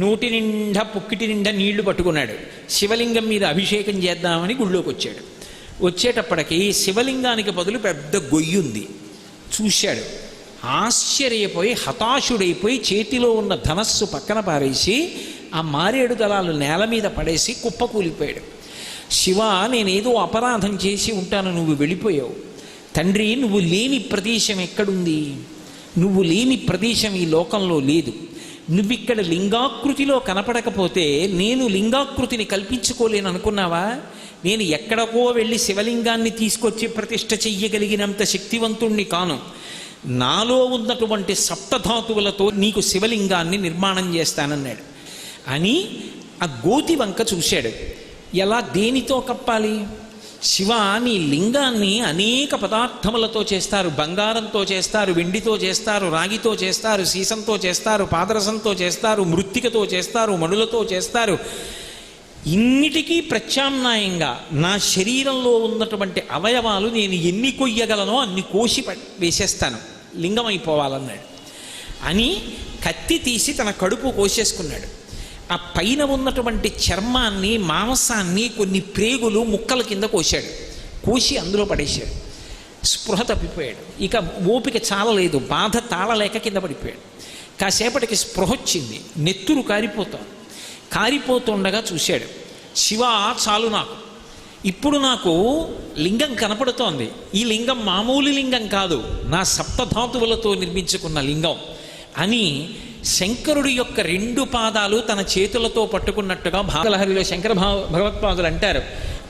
నోటి నిండా పుక్కిటి నిండా నీళ్లు పట్టుకున్నాడు. శివలింగం మీద అభిషేకం చేద్దామని గుళ్ళోకి వచ్చాడు. వచ్చేటప్పటికి శివలింగానికి బదులు పెద్ద గొయ్యుంది. చూశాడు, ఆశ్చర్యపోయి హతాశుడైపోయి చేతిలో ఉన్న ధనస్సు పక్కన పారేసి ఆ మారేడు దళాలు నేల మీద పడేసి కుప్పకూలిపోయాడు. శివ, నేనేదో అపరాధం చేసి ఉంటాను, నువ్వు వెళ్ళిపోయావు. తండ్రి, నువ్వు లేని ప్రదేశం ఎక్కడుంది? నువ్వు లేని ప్రదేశం ఈ లోకంలో లేదు. నువ్విక్కడ లింగాకృతిలో కనపడకపోతే నేను లింగాకృతిని కల్పించుకోలేను అనుకున్నావా? నేను ఎక్కడికో వెళ్ళి శివలింగాన్ని తీసుకొచ్చి ప్రతిష్ఠ చెయ్యగలిగినంత శక్తివంతుణ్ణి కాను. నాలో ఉన్నటువంటి సప్తధాతువులతో నీకు శివలింగాన్ని నిర్మాణం చేస్తానన్నాడు. అని ఆ గోతి వంక చూశాడు. ఎలా, దేనితో కప్పాలి? శివ, నీ లింగాన్ని అనేక పదార్థములతో చేస్తారు. బంగారంతో చేస్తారు, వెండితో చేస్తారు, రాగితో చేస్తారు, సీసంతో చేస్తారు, పాదరసంతో చేస్తారు, మృత్తికతో చేస్తారు, మణులతో చేస్తారు. ఇన్నిటికీ ప్రత్యామ్నాయంగా నా శరీరంలో ఉన్నటువంటి అవయవాలు నేను ఎన్ని కొయ్యగలనో అన్ని కోసి వేసేస్తాను, లింగం అయిపోవాలన్నాడు. అని కత్తి తీసి తన కడుపు కోసేసుకున్నాడు. ఆ పైన ఉన్నటువంటి చర్మాన్ని, మాంసాన్ని, కొన్ని ప్రేగులు ముక్కల కింద కోశాడు. కోసి అందులో పడేశాడు. స్పృహ తప్పిపోయాడు. ఇక ఓపిక చాలలేదు, బాధ తాళలేక కింద పడిపోయాడు. కాసేపటికి స్పృహ వచ్చింది. నెత్తురు కారిపోతుండగా చూశాడు. శివ, చాలు, ఇప్పుడు నాకు లింగం కనపడుతోంది. ఈ లింగం మామూలు లింగం కాదు, నా సప్తధాతువులతో నిర్మించుకున్న లింగం అని శంకరుడి యొక్క 2 పాదాలు తన చేతులతో పట్టుకున్నట్టుగా భాగలహరిలో శంకర భగవత్పాదులు అంటారు.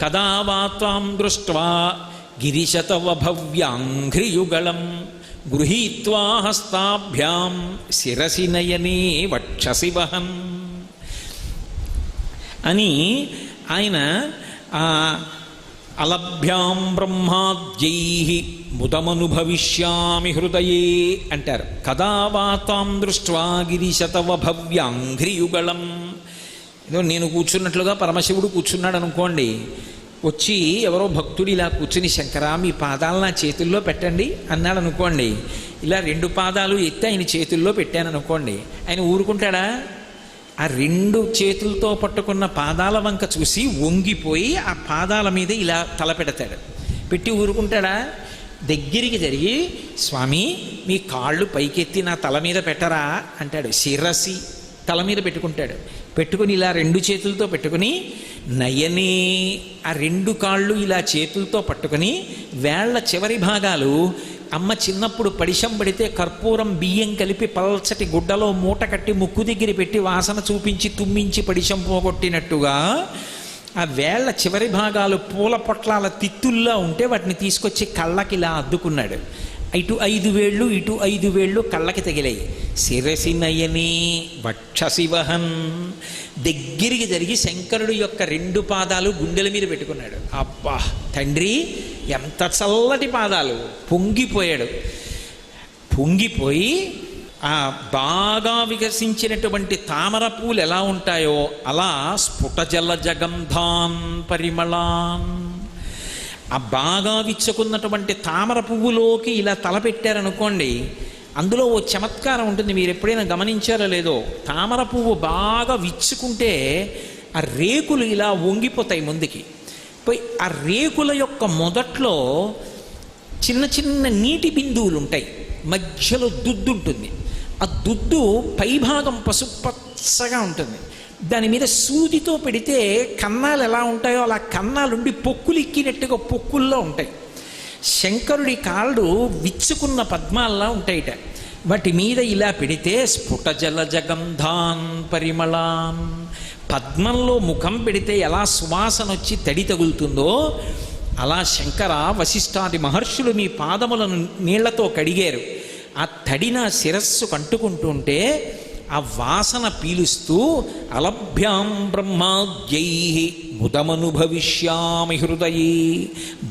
కదా వా త్వాం దృష్ట్వా గిరిశతవ భవ్యాంఘ్రియుగళం గృహీత్వా హస్తాభ్యాం శిరసి నయనే వక్షసి వహన్ అని ఆయన అలభ్యాం బ్రహ్మాద్యైః ముదమనుభవిష్యామి హృదయే అంటారు. కదా వా తాం దృష్ట్వా గిరిశతవ భవ్యాంఘ్రియుగళం. ఏదో నేను కూర్చున్నట్లుగా పరమశివుడు కూర్చున్నాడు అనుకోండి. వచ్చి ఎవరో భక్తుడు ఇలా కూర్చుని, శంకరా, మీ పాదాలు నా చేతుల్లో పెట్టండి అన్నాడు అనుకోండి. ఇలా 2 పాదాలు ఎత్తి ఆయన చేతుల్లో పెట్టాను అనుకోండి. ఆయన ఊరుకుంటాడా? ఆ 2 చేతులతో పట్టుకున్న పాదాల వంక చూసి వంగిపోయి ఆ పాదాల మీద ఇలా తల పెడతాడు. పెట్టి ఊరుకుంటాడా? దగ్గరికి జరిగి, స్వామి, మీ కాళ్ళు పైకెత్తి నా తల మీద పెట్టరా అంటాడు. శిరసి, తల మీద పెట్టుకుంటాడు. పెట్టుకుని ఇలా 2 చేతులతో పెట్టుకుని నయనే, ఆ 2 కాళ్ళు ఇలా చేతులతో పట్టుకుని వేళ్ల చివరి భాగాలు అమ్మ చిన్నప్పుడు పడిశం పడితే కర్పూరం బియ్యం కలిపి పల్చటి గుడ్డలో మూట కట్టి ముక్కు దగ్గర పెట్టి వాసన చూపించి తుమ్మించి పడిశం పోగొట్టినట్టుగా ఆ వేళ్ల చివరి భాగాలు పూల పొట్లాల తిత్తుల్లా ఉంటే వాటిని తీసుకొచ్చి కళ్ళకి ఇలా అద్దుకున్నాడు. ఇటు 5 వేళ్ళు, ఇటు 5 వేళ్ళు కళ్ళకి తగిలాయి. శిరసి నయనే వక్షసి వహన్. దగ్గరికి జరిగి శంకరుడు యొక్క 2 పాదాలు గుండెల మీద పెట్టుకున్నాడు. అబ్బా తండ్రి, ఎంత చల్లటి పాదాలు! పొంగిపోయాడు. పొంగిపోయి ఆ బాగా వికసించినటువంటి తామర పూలు ఎలా ఉంటాయో అలా స్ఫుటజల జగంధాన్ పరిమళాన్, ఆ బాగా విచ్చుకున్నటువంటి తామర పువ్వులోకి ఇలా తలపెట్టారనుకోండి, అందులో ఓ చమత్కారం ఉంటుంది. మీరు ఎప్పుడైనా గమనించారో లేదో, తామర పువ్వు బాగా విచ్చుకుంటే ఆ రేకులు ఇలా వంగిపోతాయి ముందుకి. పోయి ఆ రేకుల యొక్క మొదట్లో చిన్న చిన్న నీటి బిందువులు ఉంటాయి, మధ్యలో దుద్దు ఉంటుంది. ఆ దుద్దు పైభాగం పసుపచ్చగా ఉంటుంది. దాని మీద సూదితో పెడితే కన్నాలు ఎలా ఉంటాయో అలా కన్నాలుండి పొక్కులు ఎక్కినట్టుగా పొక్కుల్లో ఉంటాయి. శంకరుడి కాళ్ళు విచ్చుకున్న పద్మాల్లా ఉంటాయిట. వాటి మీద ఇలా పెడితే స్ఫుట జల జగంధాన్ పరిమళాన్, పద్మంలో ముఖం పెడితే ఎలా సువాసన వచ్చి తడి తగులుతుందో అలా శంకర వశిష్ఠాది మహర్షులు మీ పాదములను నీళ్లతో కడిగారు. ఆ తడి నా శిరస్సు కంటుకుంటుంటే ఆ వాసన పీలుస్తూ అలభ్యాం బ్రహ్మాద్యై ముదమనుభవిష్యామి హృదయే,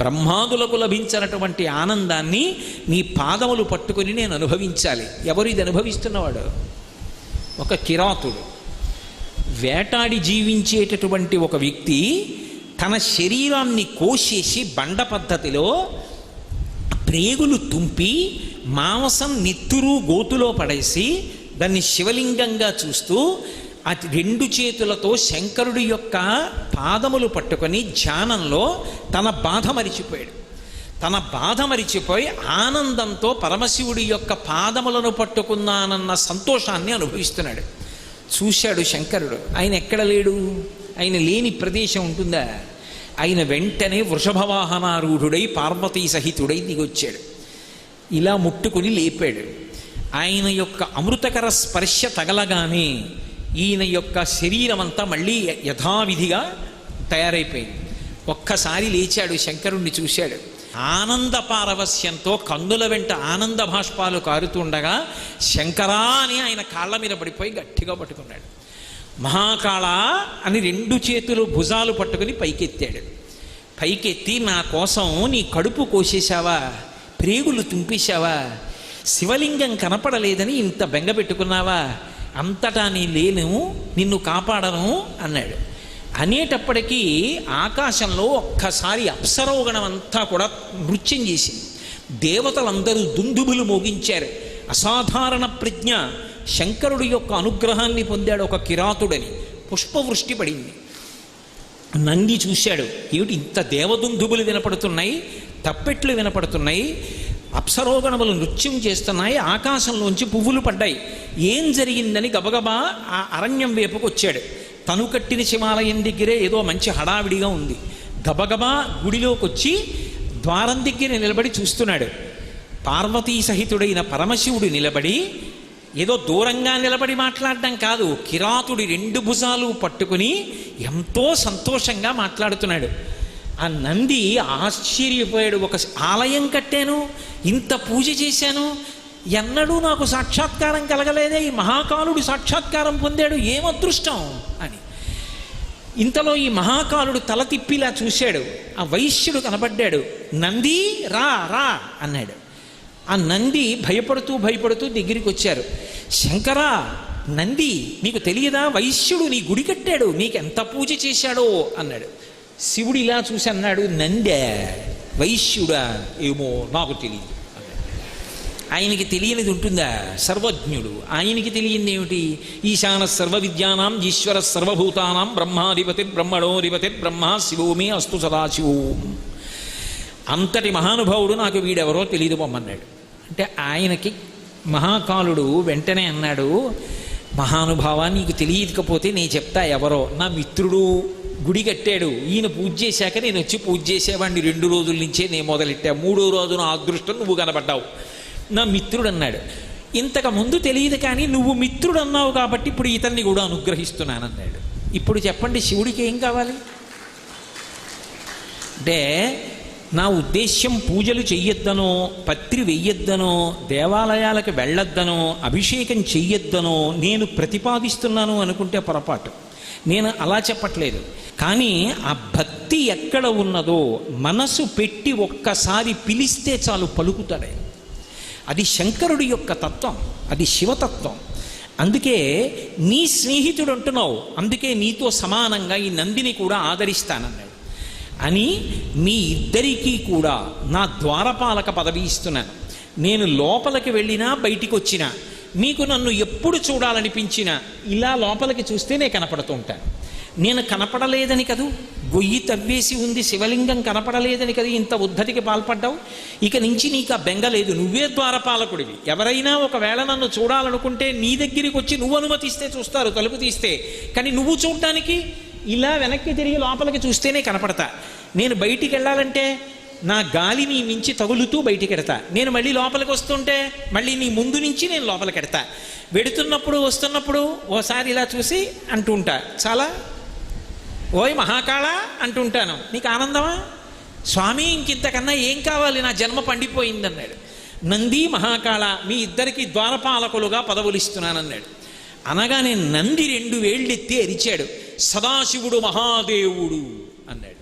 బ్రహ్మాదులకు లభించినటువంటి ఆనందాన్ని నీ పాదములు పట్టుకుని నేను అనుభవించాలి. ఎవరు ఇది అనుభవిస్తున్నవాడు? ఒక కిరాతుడు, వేటాడి జీవించేటటువంటి ఒక వ్యక్తి తన శరీరాన్ని కోసేసి బండ పద్ధతిలో ప్రేగులు తుంపి మాంసం నెత్తురు గోతులో పడేసి దాన్ని శివలింగంగా చూస్తూ ఆ రెండు చేతులతో శంకరుడి యొక్క పాదములు పట్టుకొని ధ్యానంలో తన బాధ మరిచిపోయాడు. తన బాధ మరిచిపోయి ఆనందంతో పరమశివుడి యొక్క పాదములను పట్టుకున్నానన్న సంతోషాన్ని అనుభవిస్తున్నాడు. చూశాడు శంకరుడు, ఆయన ఎక్కడ లేడు? ఆయన లేని ప్రదేశం ఉంటుందా? ఆయన వెంటనే వృషభవాహనారూఢుడై పార్వతీ సహితుడై దిగొచ్చాడు. ఇలా ముట్టుకుని లేపాడు. ఆయన యొక్క అమృతకర స్పర్శ తగలగానే ఈయన యొక్క శరీరం అంతా మళ్ళీ యథావిధిగా తయారైపోయింది. ఒక్కసారి లేచాడు, శంకరుణ్ణి చూశాడు. ఆనంద పారవస్యంతో కన్నుల వెంట ఆనంద భాష్పాలు కారుతుండగా శంకరా అని ఆయన కాళ్ళ మీద పడిపోయి గట్టిగా పట్టుకున్నాడు. మహాకాళ అని రెండు చేతులు భుజాలు పట్టుకుని పైకెత్తాడు. పైకెత్తి, నా కోసం నీ కడుపు కోసేశావా, ప్రేగులు తుంపేశావా, శివలింగం కనపడలేదని ఇంత బెంగ పెట్టుకున్నావా, అంతటా నీ లేను, నిన్ను కాపాడను అన్నాడు. అనేటప్పటికీ ఆకాశంలో ఒక్కసారి అప్సరోగణం అంతా కూడా నృత్యం చేసింది. దేవతలందరూ దుందుబులు మోగించారు. అసాధారణ ప్రజ్ఞ, శంకరుడి యొక్క అనుగ్రహాన్ని పొందాడు ఒక కిరాతుడని. పుష్పవృష్టి పడింది. నంది చూశాడు, ఏమిటి ఇంత దేవదుందుబులు వినపడుతున్నాయి, తప్పెట్లు వినపడుతున్నాయి, అప్సరోగణములు నృత్యం చేస్తున్నాయి, ఆకాశంలోంచి పువ్వులు పడ్డాయి, ఏం జరిగిందని గబగబా ఆ అరణ్యం వైపుకు వచ్చాడు. తను కట్టిన శివాలయం దగ్గరే ఏదో మంచి హడావిడిగా ఉంది. గబగబా గుడిలోకి వచ్చి ద్వారం దగ్గర నిలబడి చూస్తున్నాడు. పార్వతీ సహితుడైన పరమశివుడు నిలబడి ఏదో దూరంగా నిలబడి మాట్లాడడం కాదు, కిరాతుడి రెండు భుజాలు పట్టుకుని ఎంతో సంతోషంగా మాట్లాడుతున్నాడు. ఆ నంది ఆశ్చర్యపోయాడు. ఒక ఆలయం కట్టాను, ఇంత పూజ చేశాను, ఎన్నడూ నాకు సాక్షాత్కారం కలగలేదే, ఈ మహాకాలుడు సాక్షాత్కారం పొందాడు, ఏం అదృష్టం అని. ఇంతలో ఈ మహాకాలుడు తల తిప్పిలా చూశాడు. ఆ వైశ్యుడు కనబడ్డాడు. నంది రా రా అన్నాడు. ఆ నంది భయపడుతూ దగ్గరికి వచ్చారు. శంకరా, నంది నీకు తెలియదా, వైశ్యుడు నీ గుడి కట్టాడు, నీకెంత పూజ చేశాడో అన్నాడు. శివుడు ఇలా చూసి అన్నాడు, నందే వైశ్యుడా, ఏమో నాకు తెలియదు. ఆయనకి తెలియనిది ఉంటుందా? సర్వజ్ఞుడు. ఆయనకి తెలియంది ఏమిటి? ఈశాన సర్వ విద్యానాం ఈశ్వర సర్వభూతానాం బ్రహ్మాధిపతిర్బ్రహ్మణోధిపతిర్బ్రహ్మ శివోమే అస్తు సదాశివోం. అంతటి మహానుభావుడు నాకు వీడెవరో తెలియదు పొమ్మన్నాడు. అంటే ఆయనకి మహాకాలుడు వెంటనే అన్నాడు, మహానుభావ నీకు తెలియకపోతే నేను చెప్తా ఎవరో. నా మిత్రుడు గుడి కట్టాడు, ఈయన పూజ చేశాక నేను వచ్చి పూజ చేసేవాడిని 2 రోజుల నుంచే నేను మొదలెట్టా, 3వ రోజు నా అదృష్టం నువ్వు కనబడ్డావు, నా మిత్రుడు అన్నాడు. ఇంతకు ముందు తెలియదు కానీ నువ్వు మిత్రుడు అన్నావు కాబట్టి ఇప్పుడు ఇతన్ని కూడా అనుగ్రహిస్తున్నానన్నాడు. ఇప్పుడు చెప్పండి, శివుడికి ఏం కావాలి? అంటే నా ఉద్దేశ్యం పూజలు చెయ్యొద్దనో, పత్రి వెయ్యొద్దనో, దేవాలయాలకు వెళ్ళొద్దనో, అభిషేకం చెయ్యొద్దనో నేను ప్రతిపాదిస్తున్నాను అనుకుంటే పొరపాటు. నేను అలా చెప్పట్లేదు. కానీ ఆ భక్తి ఎక్కడ ఉన్నదో మనసు పెట్టి ఒక్కసారి పిలిస్తే చాలు పలుకుతాడే. అది శంకరుడి యొక్క తత్వం, అది శివతత్వం. అందుకే నీ స్నేహితుడు అంటున్నావు, అందుకే నీతో సమానంగా ఈ నందిని కూడా ఆదరిస్తానన్నాడు. అని మీ ఇద్దరికీ కూడా నా ద్వారపాలక పదవి ఇస్తున్నాను. నేను లోపలికి వెళ్ళినా బయటికి వచ్చినా మీకు నన్ను ఎప్పుడు చూడాలనిపించినా ఇలా లోపలికి చూస్తే నేను కనపడుతూ ఉంటాను. నేను కనపడలేదని కదూ, గొయ్యి తవ్వేసి ఉంది, శివలింగం కనపడలేదని కదా ఇంత ఉద్ధతికి పాల్పడ్డావు. ఇక నుంచి నీకు ఆ బెంగ లేదు, నువ్వే ద్వారపాలకుడివి. ఎవరైనా ఒకవేళ నన్ను చూడాలనుకుంటే నీ దగ్గరికి వచ్చి నువ్వు అనుమతిస్తే చూస్తారు, తలుపు తీస్తే. కానీ నువ్వు చూడటానికి ఇలా వెనక్కి తిరిగి లోపలికి చూస్తేనే కనపడతా. నేను బయటికి వెళ్ళాలంటే నా గాలి నీ మించి తగులుతూ బయటికెడతా. నేను మళ్ళీ లోపలికి వస్తుంటే మళ్ళీ నీ ముందు నుంచి నేను లోపలికెడతా. వెడుతున్నప్పుడు వస్తున్నప్పుడు ఓసారి ఇలా చూసి అంటుంటా, చాలా ఓయ్ మహాకాళ అంటుంటాను. నీకు ఆనందమా? స్వామి ఇంకింతకన్నా ఏం కావాలి, నా జన్మ పండిపోయిందన్నాడు. నంది మహాకాళ మీ ఇద్దరికి ద్వారపాలకులుగా పదవులు ఇస్తున్నానన్నాడు. అనగానే నంది 2 వేళ్ళెత్తి అరిచాడు, సదాశివుడు మహాదేవుడు అన్నాడు.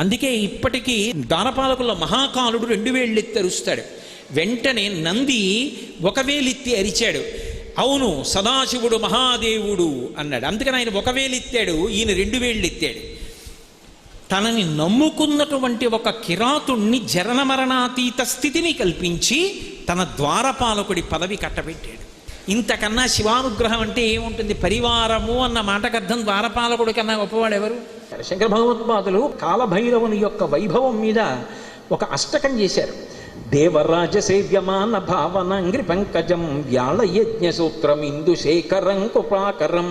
అందుకే ఇప్పటికీ ద్వారపాలకుల్లో మహాకాలుడు 2 వేళ్ళెత్తి అరుస్తాడు. వెంటనే నంది 1 వేలెత్తి అరిచాడు, అవును సదాశివుడు మహాదేవుడు అన్నాడు. అందుకని ఆయన 1 వేలెత్తాడు, ఈయన 2 వేళ్ళెత్తాడు. తనని నమ్ముకున్నటువంటి ఒక కిరాతుణ్ణి జరణ మరణాతీత స్థితిని కల్పించి తన ద్వారపాలకుడి పదవి కట్టబెట్టాడు. ఇంతకన్నా శివానుగ్రహం అంటే ఏముంటుంది? పరివారము అన్న మాటకు అర్థం ద్వారపాలకుడి కన్నా గొప్పవాడు ఎవరు? శంకర భగవత్పాదులు కాలభైరవుని యొక్క వైభవం మీద ఒక అష్టకం చేశారు. దేవరాజ సేవ్యమాన భావనంగ్రి పంకజం వ్యాళ యజ్ఞ సూత్రం ఇందుశేఖరం కృపాకరం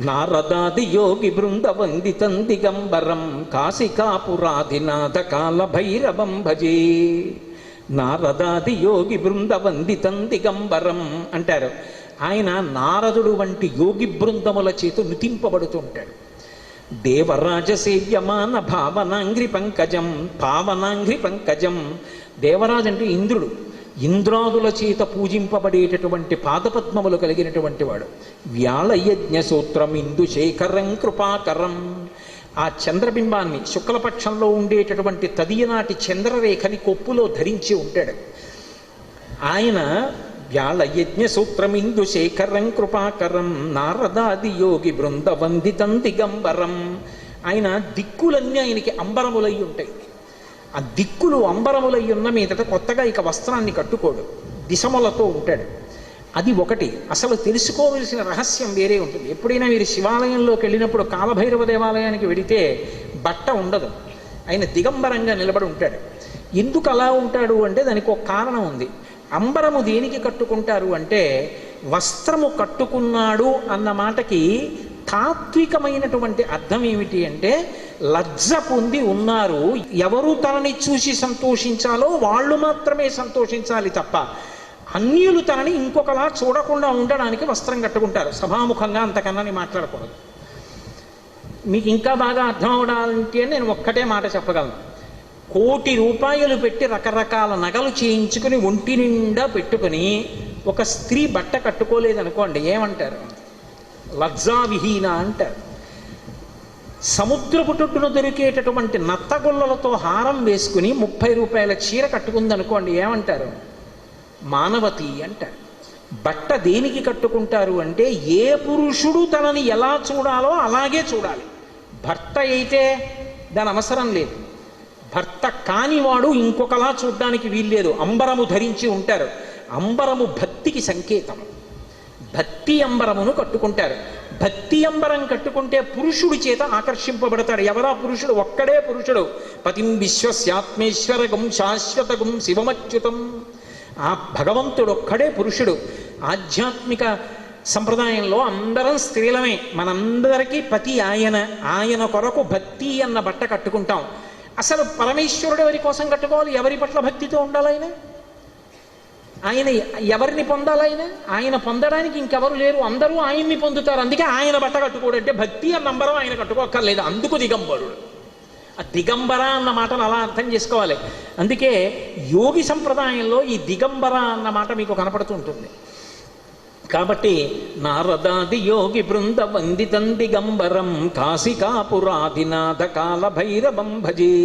నారదాది యోగి బృంద వందితం దిగంబరం కాశికాపురాధినాథ కాల భైరవం భజే. నారదాది యోగి బృంద వందితం దిగంబరం అంటారు. ఆయన నారదుడు వంటి యోగి బృందముల చేత నుతింపబడుతుంటాడు. దేవరాజ సేవ్యమాన భావనాంగ్రి పంకజం, పావనాంగ్రి పంకజం. దేవరాజు అంటే ఇంద్రుడు, ఇంద్రాదుల చేత పూజింపబడేటటువంటి పాదపద్మములు కలిగినటువంటి వాడు. వ్యాళయజ్ఞ సూత్రం ఇందుశేఖరం కృపాకరం. ఆ చంద్రబింబాన్ని శుక్లపక్షంలో ఉండేటటువంటి తదియనాటి చంద్రరేఖని కొప్పులో ధరించి ఉంటాడు ఆయన. వ్యాళయజ్ఞ సూత్రం ఇందుశేఖరం కృపాకరం నారదాది యోగి బృంద వందితం దిగంబరం. ఆయన దిక్కులన్నీ ఆయనకి అంబరములై ఉంటాయి. ఆ దిక్కులు అంబరములై ఉన్న మీదట కొత్తగా ఇక వస్త్రాన్ని కట్టుకోడు, దిశములతో ఉంటాడు. అది ఒకటి. అసలు తెలుసుకోవలసిన రహస్యం వేరే ఉంటుంది. ఎప్పుడైనా మీరు శివాలయంలోకి వెళ్ళినప్పుడు కాలభైరవ దేవాలయానికి వెడితే బట్ట ఉండదు, ఆయన దిగంబరంగా నిలబడి ఉంటాడు. ఎందుకు అలా ఉంటాడు అంటే దానికి ఒక కారణం ఉంది. అంబరము దేనికి కట్టుకుంటారు అంటే వస్త్రము కట్టుకున్నాడు అన్న మాటకి తాత్వికమైనటువంటి అర్థం ఏమిటి అంటే లజ్జ పొంది ఉన్నారు, ఎవరు తనని చూసి సంతోషించాలో వాళ్ళు మాత్రమే సంతోషించాలి తప్ప అన్యులు తనని ఇంకొకలా చూడకుండా ఉండడానికి వస్త్రం కట్టుకుంటారు. సభాముఖంగా అంతకన్నా మాట్లాడకూడదు. మీకు ఇంకా బాగా అర్థం అవడానికి నేను ఒక్కటే మాట చెప్పగలను. 1,00,00,000 రూపాయలు పెట్టి రకరకాల నగలు చేయించుకుని ఒంటి నిండా పెట్టుకుని ఒక స్త్రీ బట్ట కట్టుకోలేదనుకోండి, ఏమంటారు? లజ్జావిహీన అంటారు. సముద్రపు టొట్టును దొరికేటటువంటి నత్తగుల్లలతో హారం వేసుకుని 30 రూపాయల చీర కట్టుకుందనుకోండి, ఏమంటారు? మానవతి అంటారు. బట్ట దేనికి కట్టుకుంటారు అంటే ఏ పురుషుడు తనని ఎలా చూడాలో అలాగే చూడాలి. భర్త అయితే దాని అవసరం లేదు, భర్త కానివాడు ఇంకొకలా చూడ్డానికి వీల్లేదు. అంబరము ధరించి ఉంటారు. అంబరము భక్తికి సంకేతం. భక్తి అంబరమును కట్టుకుంటారు. భక్తి అంబరం కట్టుకుంటే పురుషుడి చేత ఆకర్షింపబడతాడు. ఎవరా పురుషుడు? ఒక్కడే పురుషుడు. పతిం విశ్వస్యాత్మేశ్వరగం శాశ్వతగం శివమచ్యుతం. ఆ భగవంతుడు ఒక్కడే పురుషుడు. ఆధ్యాత్మిక సంప్రదాయంలో అందరం స్త్రీలమే, మనందరికీ పతి ఆయన. ఆయన కొరకు భక్తి అన్న బట్ట కట్టుకుంటాం. అసలు పరమేశ్వరుడు ఎవరి కోసం కట్టుకోవాలి? ఎవరి పట్ల భక్తితో ఉండాలి ఆయన? ఆయన ఎవరిని పొందాలైన? ఆయన పొందడానికి ఇంకెవరు లేరు, అందరూ ఆయన్ని పొందుతారు. అందుకే ఆయన బట్ట కట్టుకోడు. అంటే భక్తి అన్న నంబరం ఆయన కట్టుకోక్కర్లేదు, అందుకు దిగంబరుడు. ఆ దిగంబర అన్న మాటను అలా అర్థం చేసుకోవాలి. అందుకే యోగి సంప్రదాయంలో ఈ దిగంబర అన్న మాట మీకు కనపడుతూ ఉంటుంది. కాబట్టి నారదాది యోగి బృంద వందితం దిగంబరం కాశికాపురాధినాథ కాలభైరవం భజే.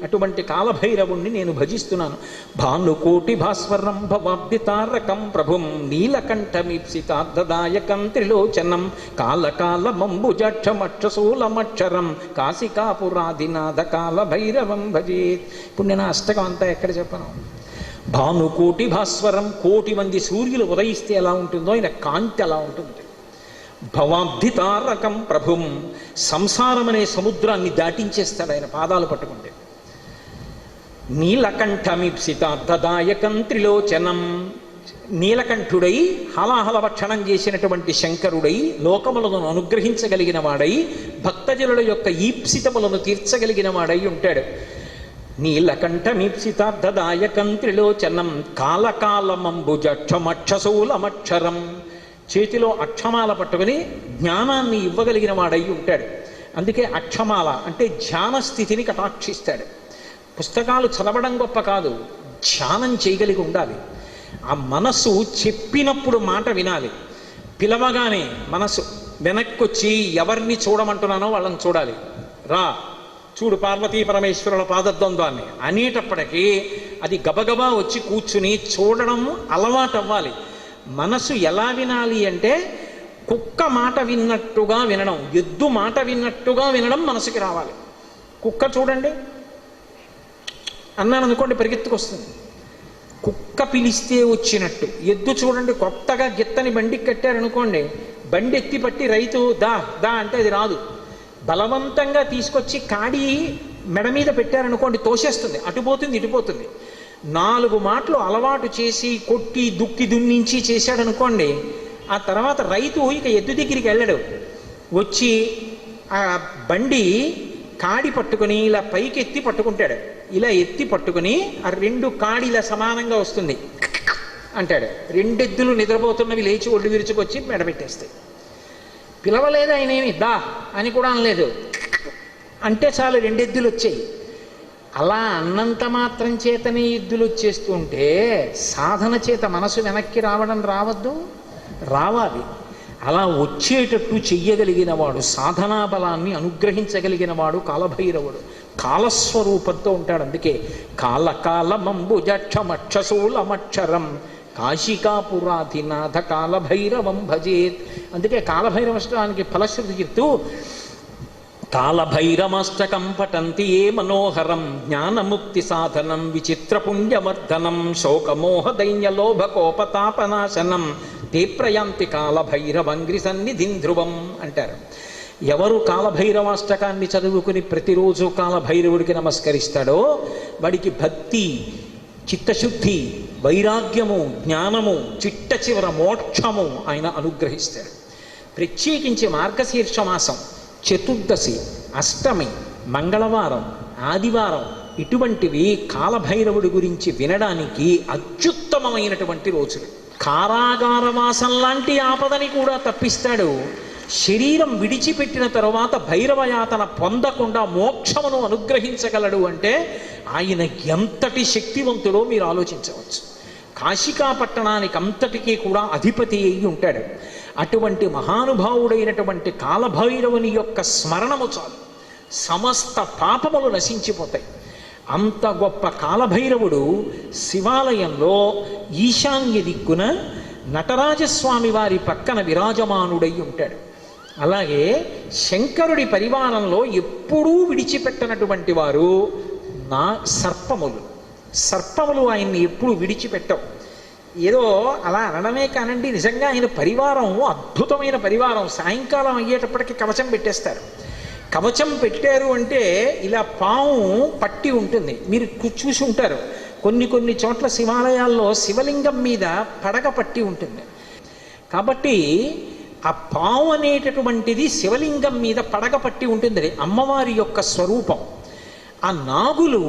అటువంటి కాలభైరవుణ్ణి నేను భజిస్తున్నాను. భానుకోటి భాస్వరం భవాబ్ది తారకం ప్రభుం నీలకంఠమీప్సితార్థదాయకం త్రిలోచనం కాలకాలమంబుజక్షమక్షశూలమక్షరం కాశికాపురాధినాథ కాలభైరవం భజే. ఇప్పుడు నేను అష్టకం అంతా ఎక్కడ చెప్పను? భానుకోటి భాస్వరం, 1,00,00,000 మంది సూర్యులు ఉదయిస్తే ఎలా ఉంటుందో ఆయన కాంతి అలా ఉంటుంది. భవాబ్ది తారకం ప్రభుం, సంసారం అనే సముద్రాన్ని దాటించేస్తాడు ఆయన పాదాలు పట్టుకుంటే. నీలకంఠమీప్సితార్థదాయకం త్రిలోచనం, నీలకంఠుడై హలాహల భక్షణం చేసినటువంటి శంకరుడై లోకములను అనుగ్రహించగలిగిన వాడై భక్తజనుల యొక్క ఈప్సితములను తీర్చగలిగిన వాడై ఉంటాడు. నీలకంఠమీప్సితార్థదాయకం త్రిలోచనం కాలకాలమంబుజక్షమక్షశూలమక్షరం. చేతిలో అక్షమాల పట్టుకుని జ్ఞానాన్ని ఇవ్వగలిగిన వాడై ఉంటాడు. అందుకే అక్షమాల అంటే ధ్యాన స్థితిని కటాక్షిస్తాడు. పుస్తకాలు చదవడం గొప్ప కాదు, ధ్యానం చేయగలిగి ఉండాలి. ఆ మనస్సు చెప్పినప్పుడు మాట వినాలి. పిలవగానే మనసు వెనక్కొచ్చి ఎవరిని చూడమంటున్నానో వాళ్ళని చూడాలి. రా చూడు పార్వతీ పరమేశ్వరుల పాదద్వంద్వాన్ని అనేటప్పటికీ అది గబగబా వచ్చి కూర్చుని చూడడం అలవాటు అవ్వాలి. మనసు ఎలా వినాలి అంటే కుక్క మాట విన్నట్టుగా వినడం, ఎద్దు మాట విన్నట్టుగా వినడం మనసుకి రావాలి. కుక్క చూడండి అన్నాను అనుకోండి పరిగెత్తుకొస్తుంది, కుక్క పిలిస్తే వచ్చినట్టు. ఎద్దు చూడండి కొత్తగా గిత్తని బండికి కట్టారనుకోండి, బండి ఎత్తి పట్టి రైతు దా దా అంటే అది రాదు. బలవంతంగా తీసుకొచ్చి కాడి మెడ మీద పెట్టారనుకోండి తోసేస్తుంది, అటుపోతుంది ఇటుపోతుంది. 4 మాటలు అలవాటు చేసి కొట్టి దుక్కి దున్నించి చేశాడనుకోండి, ఆ తర్వాత రైతు ఇక ఎద్దు దగ్గరికి వెళ్ళడు. వచ్చి ఆ బండి కాడి పట్టుకుని ఇలా పైకి ఎత్తి పట్టుకుంటాడు. ఇలా ఎత్తి పట్టుకుని ఆ 2 కాడిలా సమానంగా వస్తుంది అంటాడు. 2 ఎద్దులు నిద్రపోతున్నవి లేచి ఒళ్ళు విరుచుకొచ్చి మెడబెట్టేస్తాయి. పిలవలేదు ఆయన ఏమి దా అని కూడా అనలేదు, అంటే చాలు 2 ఎద్దులు వచ్చాయి. అలా అన్నంత మాత్రం చేతనే ఎద్దులు వచ్చేస్తుంటే సాధన చేత మనసు వెనక్కి రావడం రావద్దు, రావాలి. అలా వచ్చేటట్టు చెయ్యగలిగిన వాడు, సాధనా బలాన్ని అనుగ్రహించగలిగిన వాడు కాలభైరవుడు. కాలస్వరూపంతో ఉంటాడు. అందుకే కాలకాలమంబుజక్షమక్షశూలమక్షరం కాశికాపురాధినాథ కాలభైరవం భజేత్. అందుకే కాలభైరవష్టానికి ఫలశ్రుతి చెప్తూ కాలభైరమష్టకం పఠంతి ఏ మనోహరం జ్ఞానముక్తి సాధనం విచిత్రపుణ్యవర్ధనం శోకమోహ దైన్యలోభకోపతాపనాశనం తే ప్రయాంతి కాలభైరవంగ్రి సన్నిధిం ధ్రువం అంటారు. ఎవరు కాలభైరవాష్టకాన్ని చదువుకుని ప్రతిరోజు కాలభైరవుడికి నమస్కరిస్తాడో వాడికి భక్తి, చిత్తశుద్ధి, వైరాగ్యము, జ్ఞానము, చిట్ట చివర మోక్షము ఆయన అనుగ్రహిస్తాడు. ప్రత్యేకించి మార్గశీర్ష మాసం, చతుర్దశి, అష్టమి, మంగళవారం, ఆదివారం ఇటువంటివి కాలభైరవుడి గురించి వినడానికి అత్యుత్తమమైనటువంటి రోజులు. కారాగారవాసం లాంటి ఆపదని కూడా తప్పిస్తాడు. శరీరం విడిచిపెట్టిన తరువాత భైరవయాతన పొందకుండా మోక్షమును అనుగ్రహించగలడు అంటే ఆయన ఎంతటి శక్తివంతుడో మీరు ఆలోచించవచ్చు. కాశికా పట్టణానికి అంతటికీ కూడా అధిపతి అయి ఉంటాడు. అటువంటి మహానుభావుడైనటువంటి కాలభైరవుని యొక్క స్మరణము చాలు, సమస్త పాపములు నశించిపోతాయి. అంత గొప్ప కాలభైరవుడు శివాలయంలో ఈశాన్య దిక్కున నటరాజస్వామి వారి పక్కన విరాజమానుడై ఉంటాడు. అలాగే శంకరుడి పరివారంలో ఎప్పుడూ విడిచిపెట్టనటువంటి వారు సర్పములు ఆయన్ని ఎప్పుడూ విడిచిపెట్టవు. ఏదో అలా అనడమే కానండి, నిజంగా ఆయన పరివారం అద్భుతమైన పరివారం. సాయంకాలం అయ్యేటప్పటికి కవచం పెట్టేస్తారు. కవచం పెట్టారు అంటే ఇలా పాము పట్టి ఉంటుంది, మీరు చూసి ఉంటారు. కొన్ని చోట్ల శివాలయాల్లో శివలింగం మీద పడగ పట్టి ఉంటుంది. కాబట్టి ఆ పాము అనేటటువంటిది శివలింగం మీద పడగ పట్టి ఉంటుంది, అమ్మవారి యొక్క స్వరూపం. ఆ నాగులు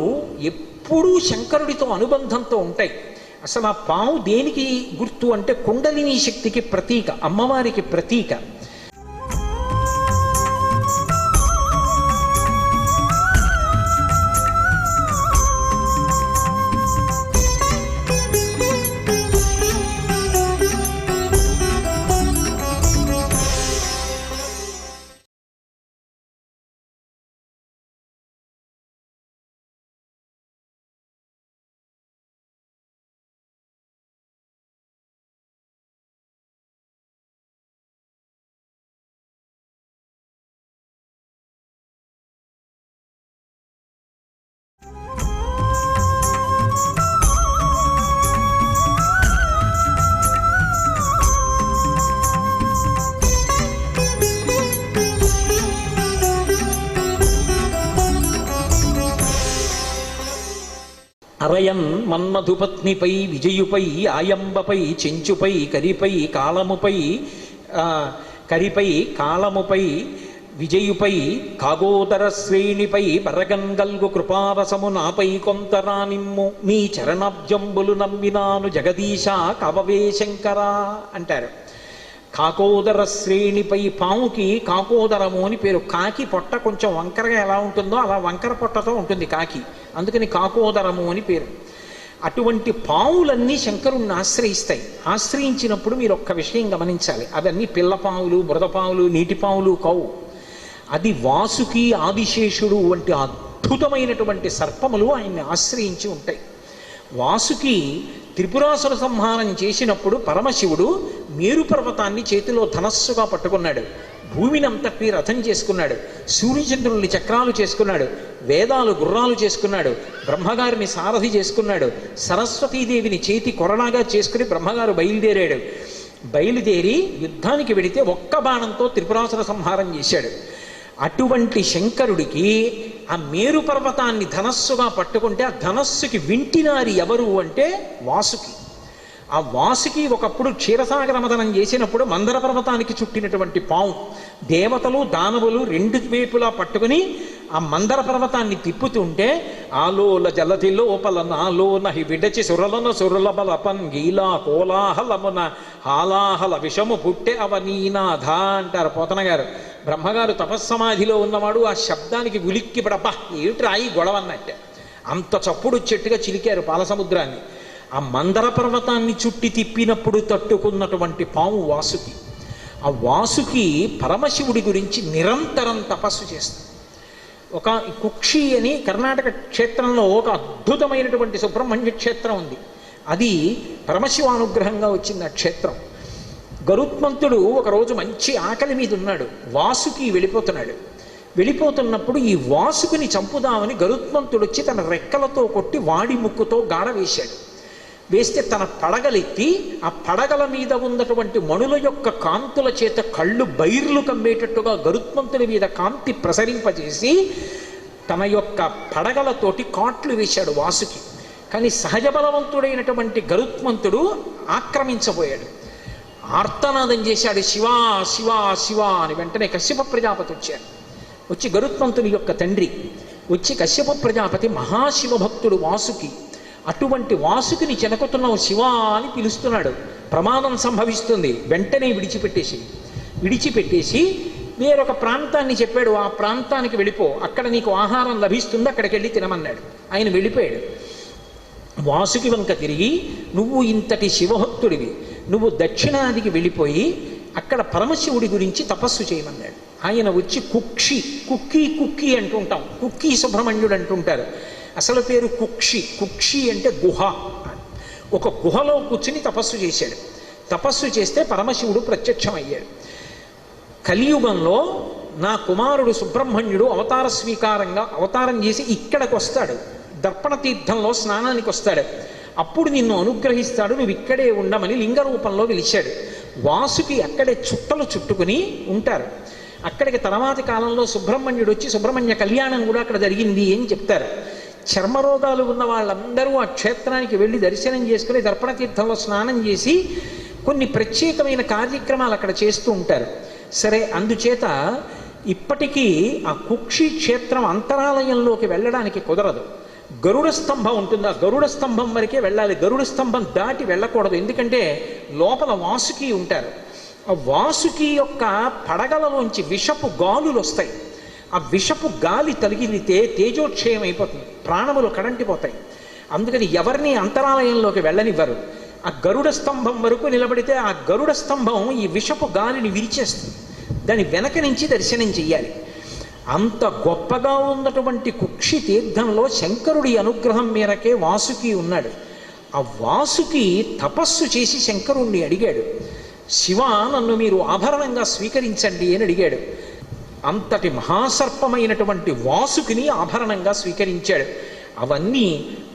ఎప్పుడూ శంకరుడితో అనుబంధంతో ఉంటాయి. అసలు ఆ పాము దేనికి గుర్తు అంటే కుండలిని శక్తికి ప్రతీక, అమ్మవారికి ప్రతీక. అరయన్ మన్మధుపత్నిపై విజయుపై ఆయంబపై చెంచుపై కరిపై కాలముపై విజయుపై కాగోదర శ్రేణిపై బరగంగల్గు కృపారసము నాపై కొంతరా నిమ్ము నీ చరణాబ్జంబులు నమ్మినాను జగదీశ కవవే శంకరా అంటారు. కాకోదర శ్రేణిపై, పాముకి కాకోదరము అని పేరు. కాకి పొట్ట కొంచెం వంకరగా ఎలా ఉంటుందో అలా వంకర పొట్టతో ఉంటుంది కాకి, అందుకని కాకోదరము అని పేరు. అటువంటి పావులన్నీ శంకరుణ్ణి ఆశ్రయిస్తాయి. ఆశ్రయించినప్పుడు మీరు ఒక్క విషయం గమనించాలి, అవన్నీ పిల్లపావులు, బురదపావులు, నీటి పావులు కావు. అది వాసుకి, ఆదిశేషుడు వంటి అద్భుతమైనటువంటి సర్పములు ఆయన్ని ఆశ్రయించి ఉంటాయి. వాసుకి త్రిపురాసుర సంహారం చేసినప్పుడు పరమశివుడు మేరు పర్వతాన్ని చేతిలో ధనస్సుగా పట్టుకున్నాడు, భూమినంతటి రథం చేసుకున్నాడు, సూర్యచంద్రుల్ని చక్రాలు చేసుకున్నాడు, వేదాలు గుర్రాలు చేసుకున్నాడు, బ్రహ్మగారిని సారథి చేసుకున్నాడు, సరస్వతీదేవిని చేతి కొరడాగా చేసుకుని బ్రహ్మగారు బయలుదేరి యుద్ధానికి వెడితే ఒక్క బాణంతో త్రిపురాసుర సంహారం చేశాడు. అటువంటి శంకరుడికి ఆ మేరు పర్వతాన్ని ధనస్సుగా పట్టుకుంటే ఆ ధనస్సుకి వింటినారి ఎవరు అంటే వాసుకి. ఆ వాసుకి ఒకప్పుడు క్షీరసాగర మదనం చేసినప్పుడు మందర పర్వతానికి చుట్టినటువంటి పాము. దేవతలు దానవులు రెండు వైపులా పట్టుకుని ఆ మందర పర్వతాన్ని తిప్పుతుంటే ఆలోల జలతి లోపల నాలో నహి విడచి సురలన సురల బలపన్ గీలా కోలాహలమున హాలాహల విషము పుట్టే అవనీనాథ అంటారు పోతన గారు. బ్రహ్మగారు తపస్సమాధిలో ఉన్నవాడు ఆ శబ్దానికి ఉలిక్కి పడబ్బా ఏమిటి రాయి గొడవ అన్నట్టే అంత చప్పుడు చెట్టుగా చిలికారు పాలసముద్రాన్ని. ఆ మందర పర్వతాన్ని చుట్టి తిప్పినప్పుడు తట్టుకున్నటువంటి పాము వాసుకి. ఆ వాసుకి పరమశివుడి గురించి నిరంతరం తపస్సు చేస్తుంది. ఒక కుక్షి అని కర్ణాటక క్షేత్రంలో ఒక అద్భుతమైనటువంటి సుబ్రహ్మణ్య క్షేత్రం ఉంది. అది పరమశివానుగ్రహంగా వచ్చింది ఆ క్షేత్రం. గరుత్మంతుడు ఒకరోజు మంచి ఆకలి మీద ఉన్నాడు, వాసుకి వెళ్ళిపోతున్నప్పుడు ఈ వాసుకుని చంపుదామని గరుత్మంతుడు వచ్చి తన రెక్కలతో కొట్టి వాడి ముక్కుతో గాఢ వేస్తే తన పడగలెత్తి ఆ పడగల మీద ఉన్నటువంటి మణుల యొక్క కాంతుల చేత కళ్ళు బైర్లు కమ్మేటట్టుగా గరుత్మంతుడి మీద కాంతి ప్రసరింపజేసి తన యొక్క పడగలతోటి కాట్లు వేశాడు వాసుకి. కానీ సహజ బలవంతుడైనటువంటి గరుత్మంతుడు ఆక్రమించబోయాడు, ఆర్తనాదం చేశాడు, శివా శివా శివా అని. వెంటనే కశ్యప ప్రజాపతి వచ్చి గరుత్మంతుని యొక్క తండ్రి వచ్చి కశ్యప ప్రజాపతి మహాశివభక్తుడు వాసుకి. అటువంటి వాసుకిని చెనకుతున్నావు శివా అని పిలుస్తున్నాడు, ప్రమాదం సంభవిస్తుంది, వెంటనే విడిచిపెట్టేసి వేరొక ప్రాంతాన్ని చెప్పాడు, ఆ ప్రాంతానికి వెళ్ళిపో, అక్కడ నీకు ఆహారం లభిస్తుంది, అక్కడికి వెళ్ళి తినమన్నాడు. ఆయన వెళ్ళిపోయాడు. వాసుకి వంక తిరిగి నువ్వు ఇంతటి శివభక్తుడివి, నువ్వు దక్షిణాదికి వెళ్ళిపోయి అక్కడ పరమశివుడి గురించి తపస్సు చేయమన్నాడు. ఆయన వచ్చి కుక్కీ అంటుంటాం, కుక్కీ సుబ్రహ్మణ్యుడు అంటుంటారు. అసలు పేరు కుక్షి అంటే గుహ. ఒక గుహలో కూర్చుని తపస్సు చేశాడు. తపస్సు చేస్తే పరమశివుడు ప్రత్యక్షమయ్యాడు. కలియుగంలో నా కుమారుడు సుబ్రహ్మణ్యుడు అవతారం చేసి ఇక్కడికి వస్తాడు, దర్పణ తీర్థంలో స్నానానికి వస్తాడు, అప్పుడు నిన్ను అనుగ్రహిస్తాడు, నువ్వు ఇక్కడే ఉండమని లింగ రూపంలో పిలిచాడు. వాసుకి అక్కడే చుట్టలు చుట్టుకుని ఉంటారు. అక్కడికి తర్వాతి కాలంలో సుబ్రహ్మణ్యుడు వచ్చి సుబ్రహ్మణ్య కళ్యాణం కూడా అక్కడ జరిగింది అని చెప్తారు. చర్మరోగాలు ఉన్న వాళ్ళందరూ ఆ క్షేత్రానికి వెళ్ళి దర్శనం చేసుకుని దర్పణ తీర్థంలో స్నానం చేసి కొన్ని ప్రత్యేకమైన కార్యక్రమాలు అక్కడ చేస్తూ ఉంటారు. సరే, అందుచేత ఇప్పటికీ ఆ కుక్షి క్షేత్రం అంతరాలయంలోకి వెళ్ళడానికి కుదరదు. గరుడ స్తంభం ఉంటుంది, ఆ గరుడ స్తంభం వరకే వెళ్ళాలి, గరుడ స్తంభం దాటి వెళ్ళకూడదు. ఎందుకంటే లోపల వాసుకి ఉంటారు. ఆ వాసుకి యొక్క పడగలలోంచి విషపు గాలులు వస్తాయి. ఆ విషపు గాలి తగిలితే తేజోక్షయం అయిపోతుంది, ప్రాణములు కడంటిపోతాయి. అందుకని ఎవరిని అంతరాలయంలోకి వెళ్ళనివ్వరు. ఆ గరుడ స్తంభం వరకు నిలబడితే ఆ గరుడ స్తంభం ఈ విషపు గాలిని విరిచేస్తుంది, దాని వెనక నుంచి దర్శనం చెయ్యాలి. అంత గొప్పగా ఉన్నటువంటి కుక్షి తీర్థంలో శంకరుడి అనుగ్రహం మేరకే వాసుకి ఉన్నాడు. ఆ వాసుకి తపస్సు చేసి శంకరుణ్ణి అడిగాడు, శివ నన్ను మీరు ఆభరణంగా స్వీకరించండి అని అడిగాడు. అంతటి మహాసర్పమైనటువంటి వాసుకిని ఆభరణంగా స్వీకరించాడు. అవన్నీ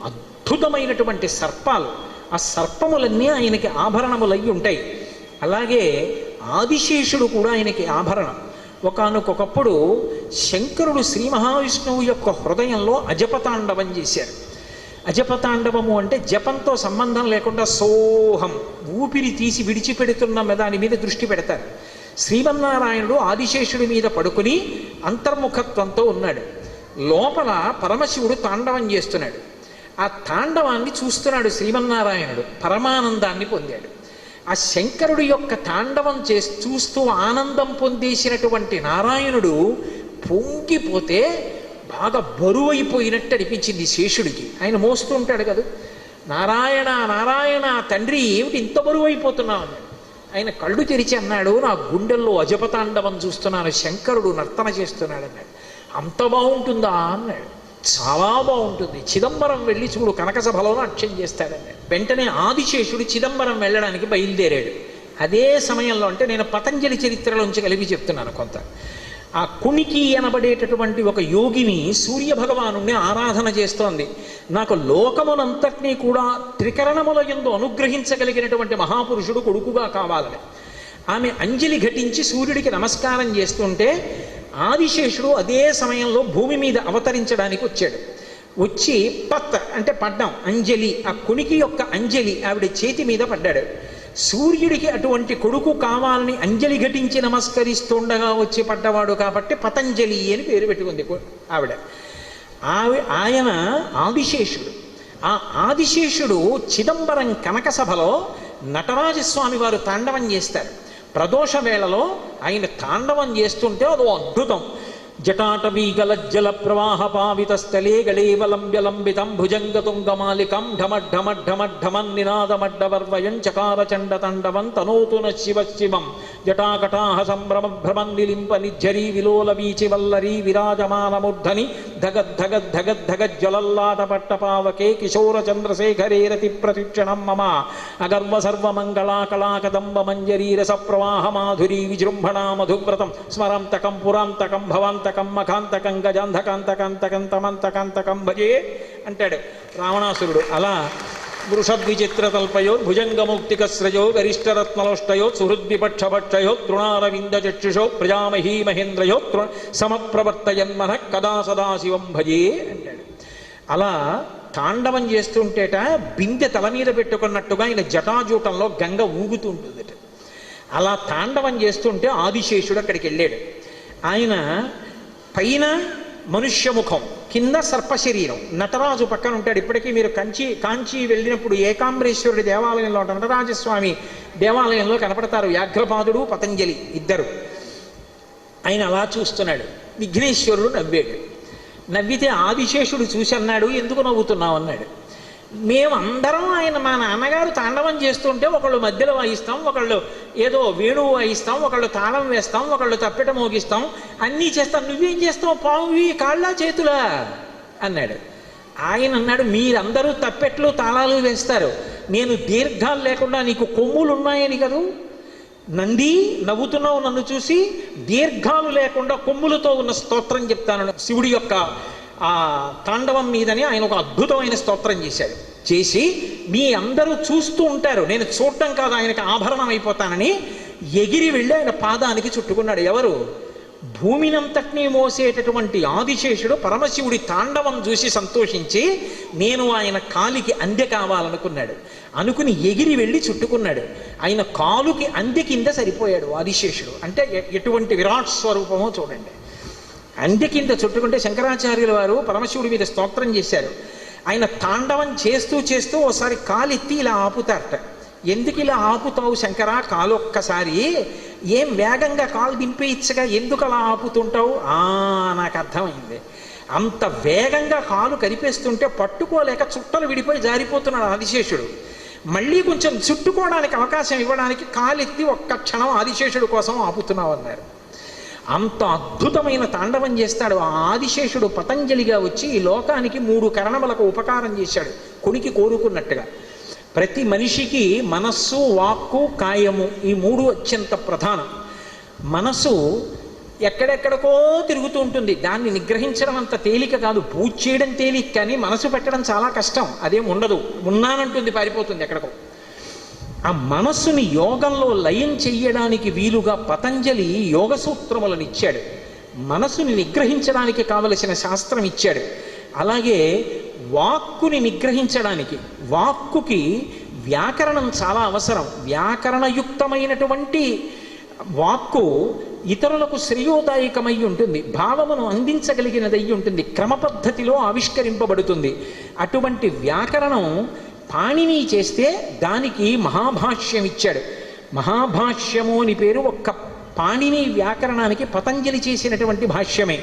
అద్భుతమైనటువంటి సర్పాలు. ఆ సర్పములన్నీ ఆయనకి ఆభరణములయ్యి ఉంటాయి. అలాగే ఆదిశేషుడు కూడా ఆయనకి ఆభరణం. ఒకానొకప్పుడు శంకరుడు శ్రీ మహావిష్ణువు యొక్క హృదయంలో అజపతాండవం చేశారు. అజపతాండవము అంటే జపంతో సంబంధం లేకుండా సోహం, ఊపిరి తీసి విడిచిపెడుతున్న దాని మీద దృష్టి పెడతారు. శ్రీమన్నారాయణుడు ఆదిశేషుడి మీద పడుకుని అంతర్ముఖత్వంతో ఉన్నాడు. లోపల పరమశివుడు తాండవం చేస్తున్నాడు. ఆ తాండవాన్ని చూస్తున్నాడు శ్రీమన్నారాయణుడు, పరమానందాన్ని పొందాడు. ఆ శంకరుడి యొక్క తాండవం చూస్తూ ఆనందం పొందేసినటువంటి నారాయణుడు పొంగిపోతే బాగా బరువైపోయినట్టు అనిపించింది శేషుడికి. ఆయన మోస్తూ ఉంటాడు కదా, నారాయణ నారాయణ తండ్రి ఏమిటి ఇంత బరువైపోతున్నావు అన్నాడు. ఆయన కళ్ళు తెరిచి అన్నాడు, నా గుండెల్లో అజపతాండవం చూస్తున్నాను, శంకరుడు నర్తన చేస్తున్నాడు అన్నాడు. అంత బాగుంటుందా అన్నాడు. చాలా బాగుంటుంది, చిదంబరం వెళ్ళి చూడు, కనకసభలో నాట్యం చేస్తాడన్నాడు. వెంటనే ఆదిశేషుడు చిదంబరం వెళ్ళడానికి బయలుదేరాడు. అదే సమయంలో, అంటే నేను పతంజలి చరిత్రలోంచి కలిపి చెప్తున్నాను కొంత, ఆ కునికి అనబడేటటువంటి ఒక యోగిని సూర్యభగవాను ఆరాధన చేస్తోంది. నాకు లోకమునంతటినీ కూడా త్రికరణముల యందు అనుగ్రహించగలిగినటువంటి మహాపురుషుడు కొడుకుగా కావాలని ఆమె అంజలి ఘటించి సూర్యుడికి నమస్కారం చేస్తుంటే, ఆదిశేషుడు అదే సమయంలో భూమి మీద అవతరించడానికి వచ్చాడు. వచ్చి పత్ అంటే పడ్డాం, అంజలి, ఆ కునికి యొక్క అంజలి ఆవిడ చేతి మీద పడ్డాడు. సూర్యుడికి అటువంటి కొడుకు కావాలని అంజలి ఘటించి నమస్కరిస్తుండగా వచ్చి పడ్డవాడు కాబట్టి పతంజలి అని పేరు పెట్టుకుంది ఆవిడ. ఆయన ఆదిశేషుడు. ఆ ఆదిశేషుడు చిదంబరం కనకసభలో నటరాజస్వామి వారు తాండవం చేస్తారు. ప్రదోష వేళలో ఆయన తాండవం చేస్తుంటే అదో అద్భుతం. జటాటవీగలజ్జల ప్రవాహ పావిత స్థలే గళేవలంబ్యలంబితం భుజంగతుంగమాలికం ఢమఢమఢమఢమన్ నినాదమడ్డవర్వయం చకార చండతండవం తనోతు న శివ శివం జటాకటాహ సంభ్రమ భ్రమన్ నిలింప నిజ్జరీ విలోల వీచి వల్లరీ విరాజమానమూర్ధని ధగద్ధగద్ధగద్ధగజ్వలల్లాట పట్టపావకే కిశోర చంద్రశేఖరే రతి ప్రతిక్షణం మమ అగర్వ సర్వమంగళాకళాకదంబ మంజరీరస ప్రవాహ మాధురీ విజృంభణా మధువ్రతం స్మరాంతకం పురాంతకం భవాంత మఖాంతకం గజాంధకాంతకాంతకం తమంతకాంతకం భజే అంటాడు రావణాసురుడు. అలా వృషద్విచిత్రతల్పయో భుజంగముక్తికస్రజో గరిష్టరత్నలోష్టయో సుహృద్విపక్షభక్షయో తృణారవిందచక్షుషో ప్రజామహీ మహేంద్రయో సమప్రవర్తయన్మన కదా సదాశివం భజే అంటాడు. అలా తాండవం చేస్తుంటేట బిందె తల మీద పెట్టుకున్నట్టుగా ఆయన జటాజూటంలో గంగ ఊగుతుంటుందట. అలా తాండవం చేస్తుంటే ఆదిశేషుడు అక్కడికి వెళ్ళాడు. ఆయన పైన మనుష్యముఖం, కింద సర్పశరీరం, నటరాజు పక్కన ఉంటాడు. ఇప్పటికీ మీరు కాంచీ వెళ్ళినప్పుడు ఏకాంబరేశ్వరుడి దేవాలయంలో నటరాజస్వామి దేవాలయంలో కనపడతారు, వ్యాఘ్రపాదుడు పతంజలి ఇద్దరు. ఆయన అలా చూస్తున్నాడు. విఘ్నేశ్వరుడు నవ్వాడు. నవ్వితే ఆదిశేషుడు చూసి అన్నాడు, ఎందుకు నవ్వుతున్నావు అన్నాడు. మేమందరం మా నాన్నగారు తాండవం చేస్తుంటే ఒకళ్ళు మధ్యలో వాయిస్తాం, ఒకళ్ళు ఏదో వేణువు వాయిస్తాం, ఒకళ్ళు తాళం వేస్తాం, ఒకళ్ళు తప్పెట మోగిస్తాం, అన్నీ చేస్తాం, నువ్వేం చేస్తావు, పావువి కాళ్ళ చేతులా అన్నాడు. ఆయన అన్నాడు, మీరందరూ తప్పెట్లు తాళాలు వేస్తారు, నేను దీర్ఘాలు లేకుండా నీకు కొమ్ములు ఉన్నాయని కదూ నంది నవ్వుతున్నావు నన్ను చూసి, దీర్ఘాలు లేకుండా కొమ్ములతో ఉన్న స్తోత్రం చెప్తాను శివుడి యొక్క ఆ తాండవం మీదని ఆయన ఒక అద్భుతమైన స్తోత్రం చేశాడు. చేసి మీ అందరూ చూస్తూ ఉంటారు, నేను చూడటం కాదు ఆయనకి ఆభరణం అయిపోతానని ఎగిరి వెళ్ళి ఆయన పాదానికి చుట్టుకున్నాడు. ఎవరు? భూమినంతటినీ మోసేటటువంటి ఆదిశేషుడు పరమశివుడి తాండవం చూసి సంతోషించి నేను ఆయన కాలికి అందె కావాలనుకున్నాడు. అనుకుని ఎగిరి వెళ్ళి చుట్టుకున్నాడు. ఆయన కాలుకి అందె కింద సరిపోయాడు ఆదిశేషుడు. అంటే ఎటువంటి విరాట్ స్వరూపమో చూడండి. అందె కింద చుట్టుకుంటే శంకరాచార్యుల వారు పరమశివుడి మీద స్తోత్రం చేశారు. ఆయన తాండవం చేస్తూ చేస్తూ ఒకసారి కాలెత్తి ఇలా ఆపుతారట. ఎందుకు ఇలా ఆపుతావు శంకరా కాలు ఒక్కసారి, ఏం వేగంగా కాలు దింపేయచ్చుగా, ఎందుకు అలా ఆపుతుంటావు? నాకు అర్థమైంది. అంత వేగంగా కాలు కదిపేస్తుంటే పట్టుకోలేక చుట్టలు విడిపోయి జారిపోతున్నాడు ఆదిశేషుడు. మళ్ళీ కొంచెం చుట్టుకోవడానికి అవకాశం ఇవ్వడానికి కాలెత్తి ఒక్క క్షణం ఆదిశేషుడు కోసం ఆపుతున్నావు అన్నారు. అంత అద్భుతమైన తాండవం చేస్తాడు ఆ ఆదిశేషుడు. పతంజలిగా వచ్చి ఈ లోకానికి 3 కరణములకు ఉపకారం చేశాడు కొనికి కోరుకున్నట్టుగా. ప్రతి మనిషికి మనస్సు, వాక్కు, కాయము ఈ 3 అత్యంత ప్రధానం. మనసు ఎక్కడెక్కడికో తిరుగుతూ ఉంటుంది, దాన్ని నిగ్రహించడం అంత తేలిక కాదు. పూజ చేయడం తేలిక కానీ మనసు పెట్టడం చాలా కష్టం. అదేం ఉండదు, ఉన్నానంటుంది, పారిపోతుంది ఎక్కడికో. ఆ మనస్సుని యోగంలో లయం చెయ్యడానికి వీలుగా పతంజలి యోగ సూత్రములను ఇచ్చాడు. మనస్సుని నిగ్రహించడానికి కావలసిన శాస్త్రం ఇచ్చాడు. అలాగే వాక్కుని నిగ్రహించడానికి వాక్కుకి వ్యాకరణం చాలా అవసరం. వ్యాకరణయుక్తమైనటువంటి వాక్కు ఇతరులకు శ్రేయోదాయకమై ఉంటుంది, భావమును అందించగలిగినదై ఉంటుంది, క్రమపద్ధతిలో ఆవిష్కరింపబడుతుంది. అటువంటి వ్యాకరణం పాణిని చేస్తే దానికి మహాభాష్యం ఇచ్చాడు. మహాభాష్యము అని పేరు ఒక్క పాణిని వ్యాకరణానికి పతంజలి చేసినటువంటి భాష్యమే.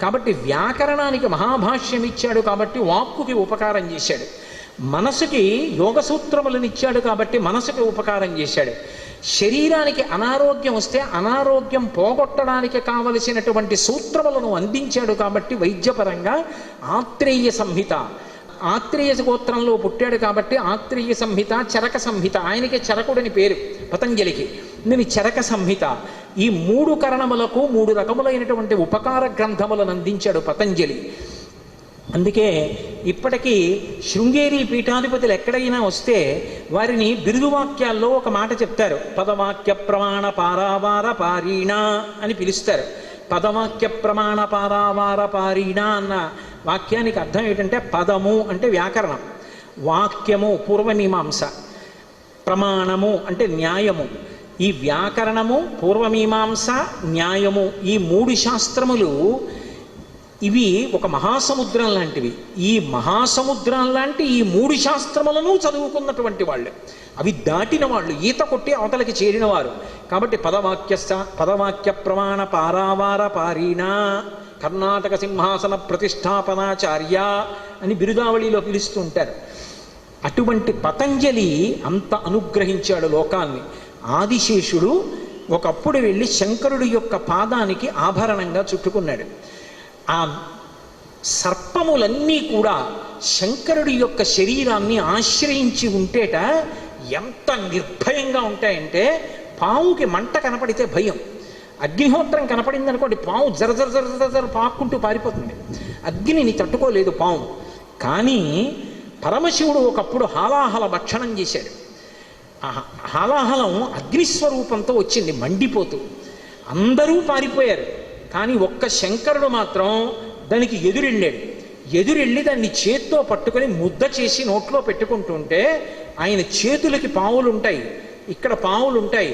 కాబట్టి వ్యాకరణానికి మహాభాష్యం ఇచ్చాడు కాబట్టి వాక్కుకి ఉపకారం చేశాడు. మనసుకి యోగ సూత్రములను ఇచ్చాడు కాబట్టి మనసుకి ఉపకారం చేశాడు. శరీరానికి అనారోగ్యం వస్తే అనారోగ్యం పోగొట్టడానికి కావలసినటువంటి సూత్రములను అందించాడు కాబట్టి వైద్యపరంగా ఆత్రేయ సంహిత, ఆత్రేయ గోత్రంలో పుట్టాడు కాబట్టి ఆత్రేయ సంహిత, చరక సంహిత, ఆయనకి చరకుడని పేరు పతంజలికి, దీని చరక సంహిత. ఈ 3 కరణములకు 3 రకములైనటువంటి ఉపకార గ్రంథములను అందించాడు పతంజలి. అందుకే ఇప్పటికీ శృంగేరి పీఠాధిపతులు ఎక్కడైనా వస్తే వారిని బిరుదువాక్యాల్లో ఒక మాట చెప్తారు, పదవాక్య ప్రమాణ పారావార పారీణ అని పిలుస్తారు. పదవాక్య ప్రమాణ పారావార పారీణ అన్న వాక్యానికి అర్థం ఏంటంటే పదము అంటే వ్యాకరణం, వాక్యము పూర్వమీమాంస, ప్రమాణము అంటే న్యాయము. ఈ వ్యాకరణము, పూర్వమీమాంస, న్యాయము, ఈ 3 శాస్త్రములు ఇవి ఒక మహాసముద్రం లాంటివి. ఈ మహాసముద్రం లాంటి ఈ 3 శాస్త్రములను చదువుకున్నటువంటి వాళ్ళు, అవి దాటిన వాళ్ళు, ఈత కొట్టి అవతలకి చేరినవారు. కాబట్టి పదవాక్య ప్రమాణ పారావార పారీణ, కర్ణాటక సింహాసన ప్రతిష్టాపనాచార్య అని బిరుదావళిలో పిలుస్తూ ఉంటారు. అటువంటి పతంజలి అంత అనుగ్రహించాడు లోకాన్ని. ఆదిశేషుడు ఒకప్పుడు వెళ్ళి శంకరుడి యొక్క పాదానికి ఆభరణంగా చుట్టుకున్నాడు. ఆ సర్పములన్నీ కూడా శంకరుడి యొక్క శరీరాన్ని ఆశ్రయించి ఉంటేట ఎంత నిర్భయంగా ఉంటాయంటే, పావుకి మంట కనపడితే భయం, అగ్నిహోత్రం కనపడింది అనుకోండి పావు జర జర జర జర జర పాక్కుంటూ పారిపోతుంది, అగ్నిని తట్టుకోలేదు పావు. కానీ పరమశివుడు ఒకప్పుడు హాలాహల భక్షణం చేశాడు. ఆ హాలాహలం అగ్నిస్వరూపంతో వచ్చింది మండిపోతూ, అందరూ పారిపోయారు. కానీ ఒక్క శంకరుడు మాత్రం దానికి ఎదురెళ్ళి దాన్ని చేత్తో పట్టుకొని ముద్ద చేసి నోట్లో పెట్టుకుంటుంటే, ఆయన చేతులకి పావులుంటాయి, ఇక్కడ పావులుంటాయి,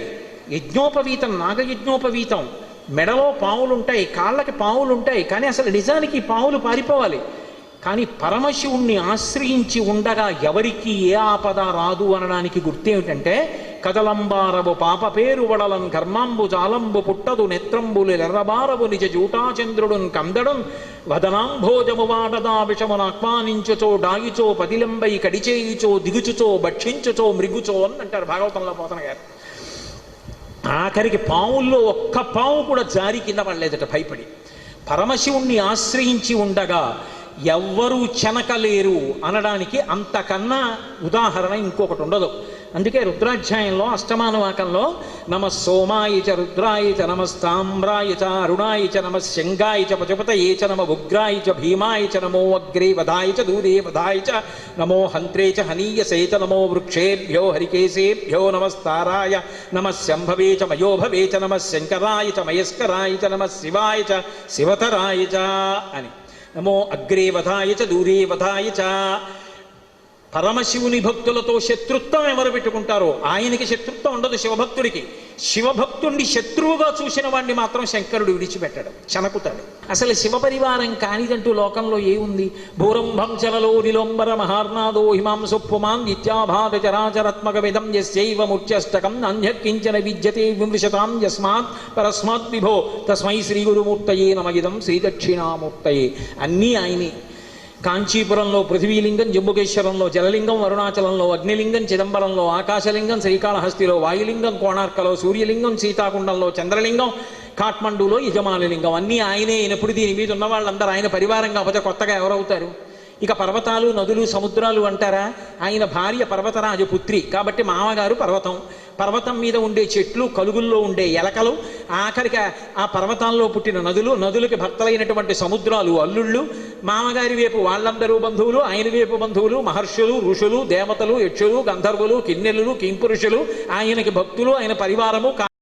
యజ్ఞోపవీతం నాగయజ్ఞోపవీతం, మెడలో పావులుంటాయి, కాళ్ళకి పావులుంటాయి. కానీ అసలు నిజానికి పావులు పారిపోవాలి. కానీ పరమశివుణ్ణి ఆశ్రయించి ఉండగా ఎవరికి ఏ ఆపద రాదు అనడానికి గుర్తేమిటంటే, కదలంబారవు పాప పేరు వడలం కర్మాంబు జాలంబు పుట్టదు నెత్రంబులు ఎర్రబారవు నిజ జూటాచంద్రుడున్ కందడం వదనాంభోజము వాడదా విషమును ఆహ్వానించుచో డాయిచో పదిలంబై కడిచేయుచో దిగుచుచో భక్షించుచో మృగుచో అని అంటారు భాగవతంలో పోతన గారు. ఆఖరికి పావుల్లో ఒక్క పావు కూడా జారి కింద పడలేదట భయపడి. పరమశివుణ్ణి ఆశ్రయించి ఉండగా ఎవ్వరూ చెనకలేరు అనడానికి అంతకన్నా ఉదాహరణ ఇంకొకటి ఉండదు. అందుకే రుద్రాధ్యాయంలో అష్టమానువాకంలో నమ సోమాయ చ రుద్రాయ చ నమస్తామ్రాయ చ అరుణాయ చ నమ శంగాయ చ పశుపతయే చ నమ ఉగ్రాయ చ భీమాయ చ నమో అగ్రే వధాయ చ దూరే వధాయ చ నమో హంత్రే చ హనీయసే చ నమో వృక్షేభ్యో హరికేశేభ్యో నమస్తారాయ నమ శంభవే చ మయోభవే చ నమ శంకరాయ చ మయస్కరాయ చ నమ శివాయ చ శివతరాయ చ అని. నమో అగ్రే వధాయ చ దూరే వధాయ చ. పరమశివుని భక్తులతో శత్రుత్వం ఎవరు పెట్టుకుంటారో ఆయనకి శత్రుత్వం ఉండదు శివభక్తుడికి. శివభక్తుడిని శత్రువుగా చూసిన వాడిని మాత్రం శంకరుడు విడిచిపెట్టాడు, చనకుతాడు. అసలు శివ పరివారం కానిదంటూ లోకంలో ఏముంది? భూరంభం చలలో నిలోంబర మహార్నాదో హిమాంసుపుమాన్ నిత్యాభాద చరాచరాత్మక విధం యస్యైవ మూర్త్యష్టకం నాన్యకించన విద్యతే విమృశతాం యస్మాత్ పరస్మాత్ విభో తస్మై శ్రీ గురుమూర్తయే నమగిదం శ్రీ దక్షిణామూర్తయే. అన్నీ ఆయనే. కాంచీపురంలో పృథ్వీలింగం, జంబుకేశ్వరంలో జలలింగం, అరుణాచలంలో అగ్నిలింగం, చిదంబరంలో ఆకాశలింగం, శ్రీకాళహస్తిలో వాయులింగం, కోణార్కలో సూర్యలింగం, సీతాకుండంలో చంద్రలింగం, కాఠ్మండూలో యజమానులింగం. అన్నీ ఆయనే అయినప్పుడు దీని మీద ఉన్న వాళ్ళందరూ ఆయన పరివారంగా కాకపోతే కొత్తగా ఎవరవుతారు? ఇక పర్వతాలు, నదులు, సముద్రాలు అంటారా? ఆయన భార్య పర్వతరాజు పుత్రి కాబట్టి మామగారు పర్వతం. పర్వతం మీద ఉండే చెట్లు, కలుగుల్లో ఉండే ఎలకలు, ఆఖరికి ఆ పర్వతాల్లో పుట్టిన నదులు, నదులకి భర్తలైనటువంటి సముద్రాలు అల్లుళ్ళు, మామగారి వైపు వాళ్ళందరూ బంధువులు, ఆయన వైపు బంధువులు, మహర్షులు, ఋషులు, దేవతలు, యక్షులు, గంధర్వులు, కిన్నెరులు, కింపురుషులు, ఆయనకి భక్తులు, ఆయన పరివారము.